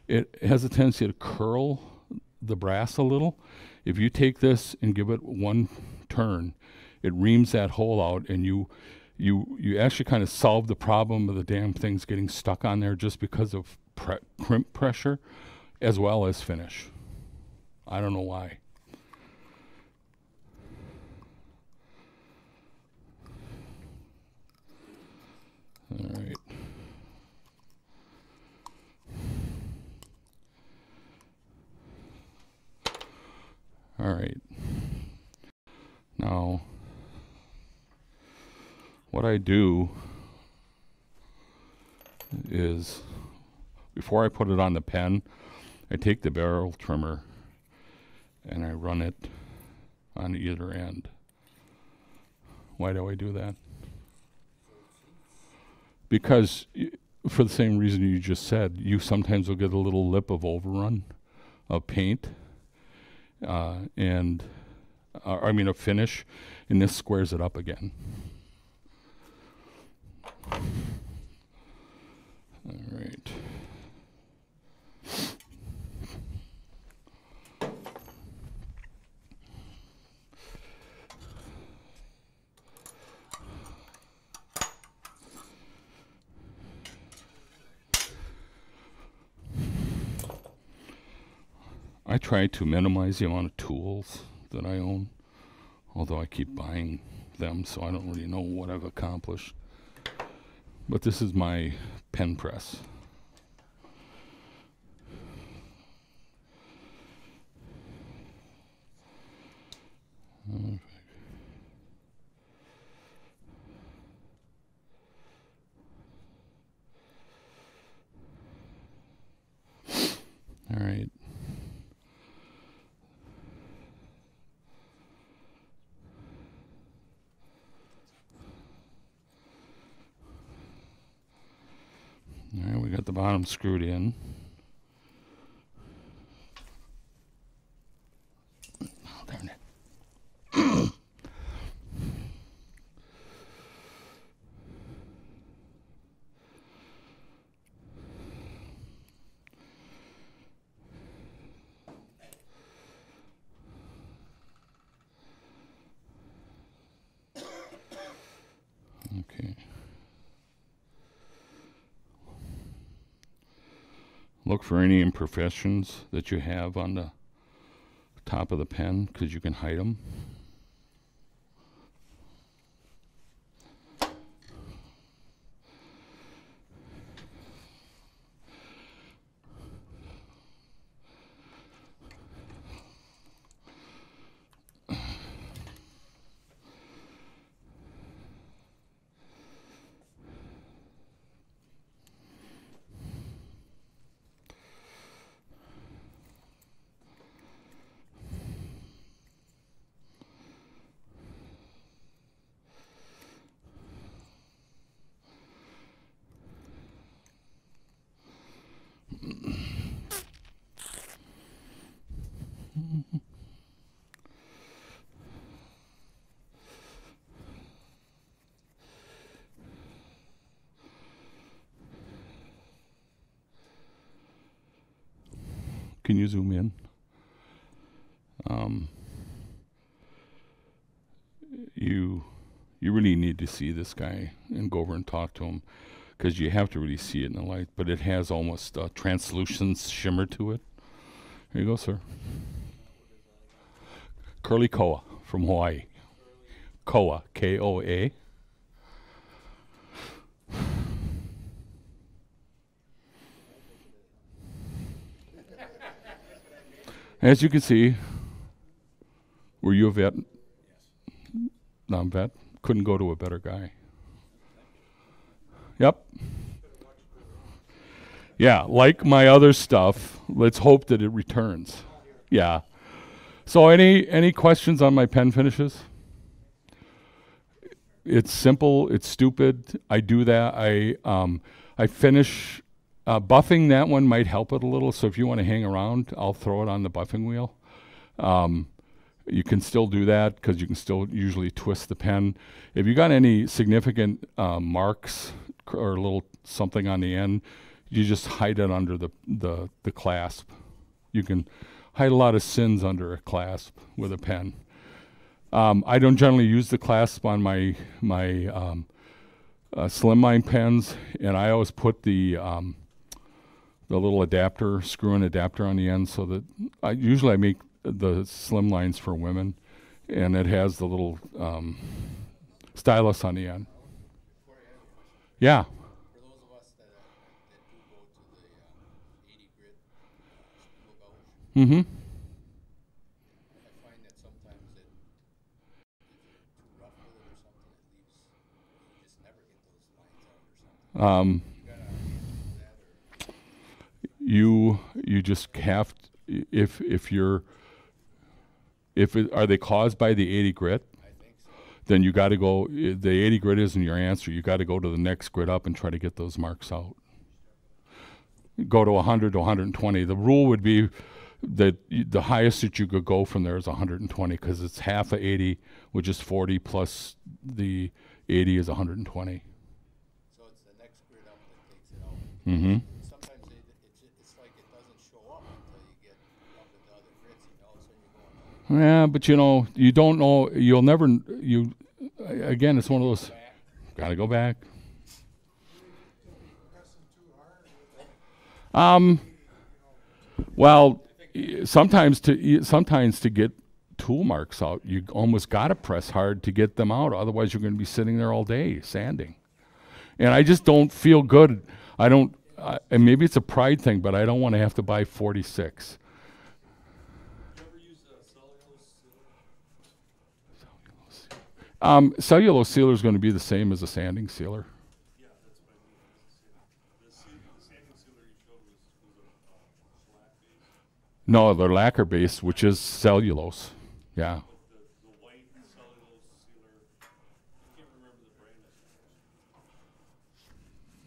it has a tendency to curl the brass a little. If you take this and give it one turn, it reams that hole out, and you actually kind of solve the problem of the damn things getting stuck on there just because of crimp pressure, as well as finish. I don't know why. All right. All right. Now, what I do is, before I put it on the pen, I take the barrel trimmer and I run it on either end. Why do I do that? Because for the same reason you just said. You sometimes will get a little lip of overrun of paint, and I mean a finish, and this squares it up again. All right. I try to minimize the amount of tools that I own, although I keep buying them, so I don't really know what I've accomplished. But this is my pen press. All right. All right, we got the bottom screwed in. Oh, darn it. Okay. Look for any imperfections that you have on the top of the pen, because you can hide them. Can you zoom in? You really need to see this guy and go over and talk to him, because you have to really see it in the light, but it has almost a translucent shimmer to it. Here you go, sir. Curly Koa from Hawaii. Koa, K-O-A. As you can see, were you a vet? No, I'm vet. Couldn't go to a better guy. Yep. Yeah, like my other stuff, let's hope that it returns. Yeah. So any questions on my pen finishes? It's simple, it's stupid. I do that. I finish buffing. That one might help it a little, so if you want to hang around, I'll throw it on the buffing wheel. You can still do that, because you can still usually twist the pen. If you got any significant marks or a little something on the end, you just hide it under the clasp. You can hide a lot of sins under a clasp with a pen. I don't generally use the clasp on my slimline pens, and I always put the little adapter, screw-in adapter on the end, so that I make the slim lines for women, and it has the little stylus on the end. Yeah. For those of us that do go to the 80 grit spool gouge, Mm-hmm. I find that sometimes if you're too rough with it or something, it leaves, you just never get those lines out or something. You gotta do that, or You just have to, are they caused by the 80 grit? I think so. Then you got to go. The 80 grit isn't your answer. You got to go to the next grit up and try to get those marks out. go to 100 to 120. The rule would be that the highest that you could go from there is 120 because it's half of 80, which is 40 plus the 80 is 120. So it's the next grid up that takes it out. Mm-hmm. Sometimes it's like it doesn't show up until you get up into other grids, and all of a sudden you're going, Yeah, but you know, you don't know. You'll never. Again, it's one of those. Got to go back. Well, sometimes to get tool marks out, you almost got to press hard to get them out. Otherwise, you're going to be sitting there all day sanding. And I just don't feel good. I don't. And maybe it's a pride thing, but I don't want to have to buy 46. You ever use cellulose sealer? Cellulose sealer is going to be the same as a sanding sealer. Yeah, that's what I mean. The sanding sealer you showed was a flat base. No, they're lacquer based, which is cellulose. Yeah. But the white cellulose sealer, I can't remember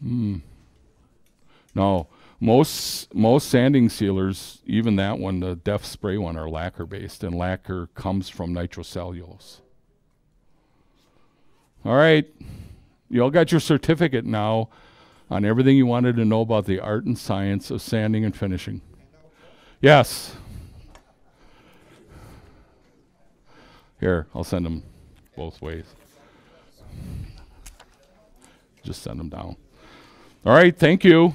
the brand. No, most sanding sealers, even that one, the Def Spray one, are lacquer based, and lacquer comes from nitrocellulose. All right, you all got your certificate now on everything you wanted to know about the art and science of sanding and finishing. Yes. Here, I'll send them both ways. Just send them down. All right, thank you.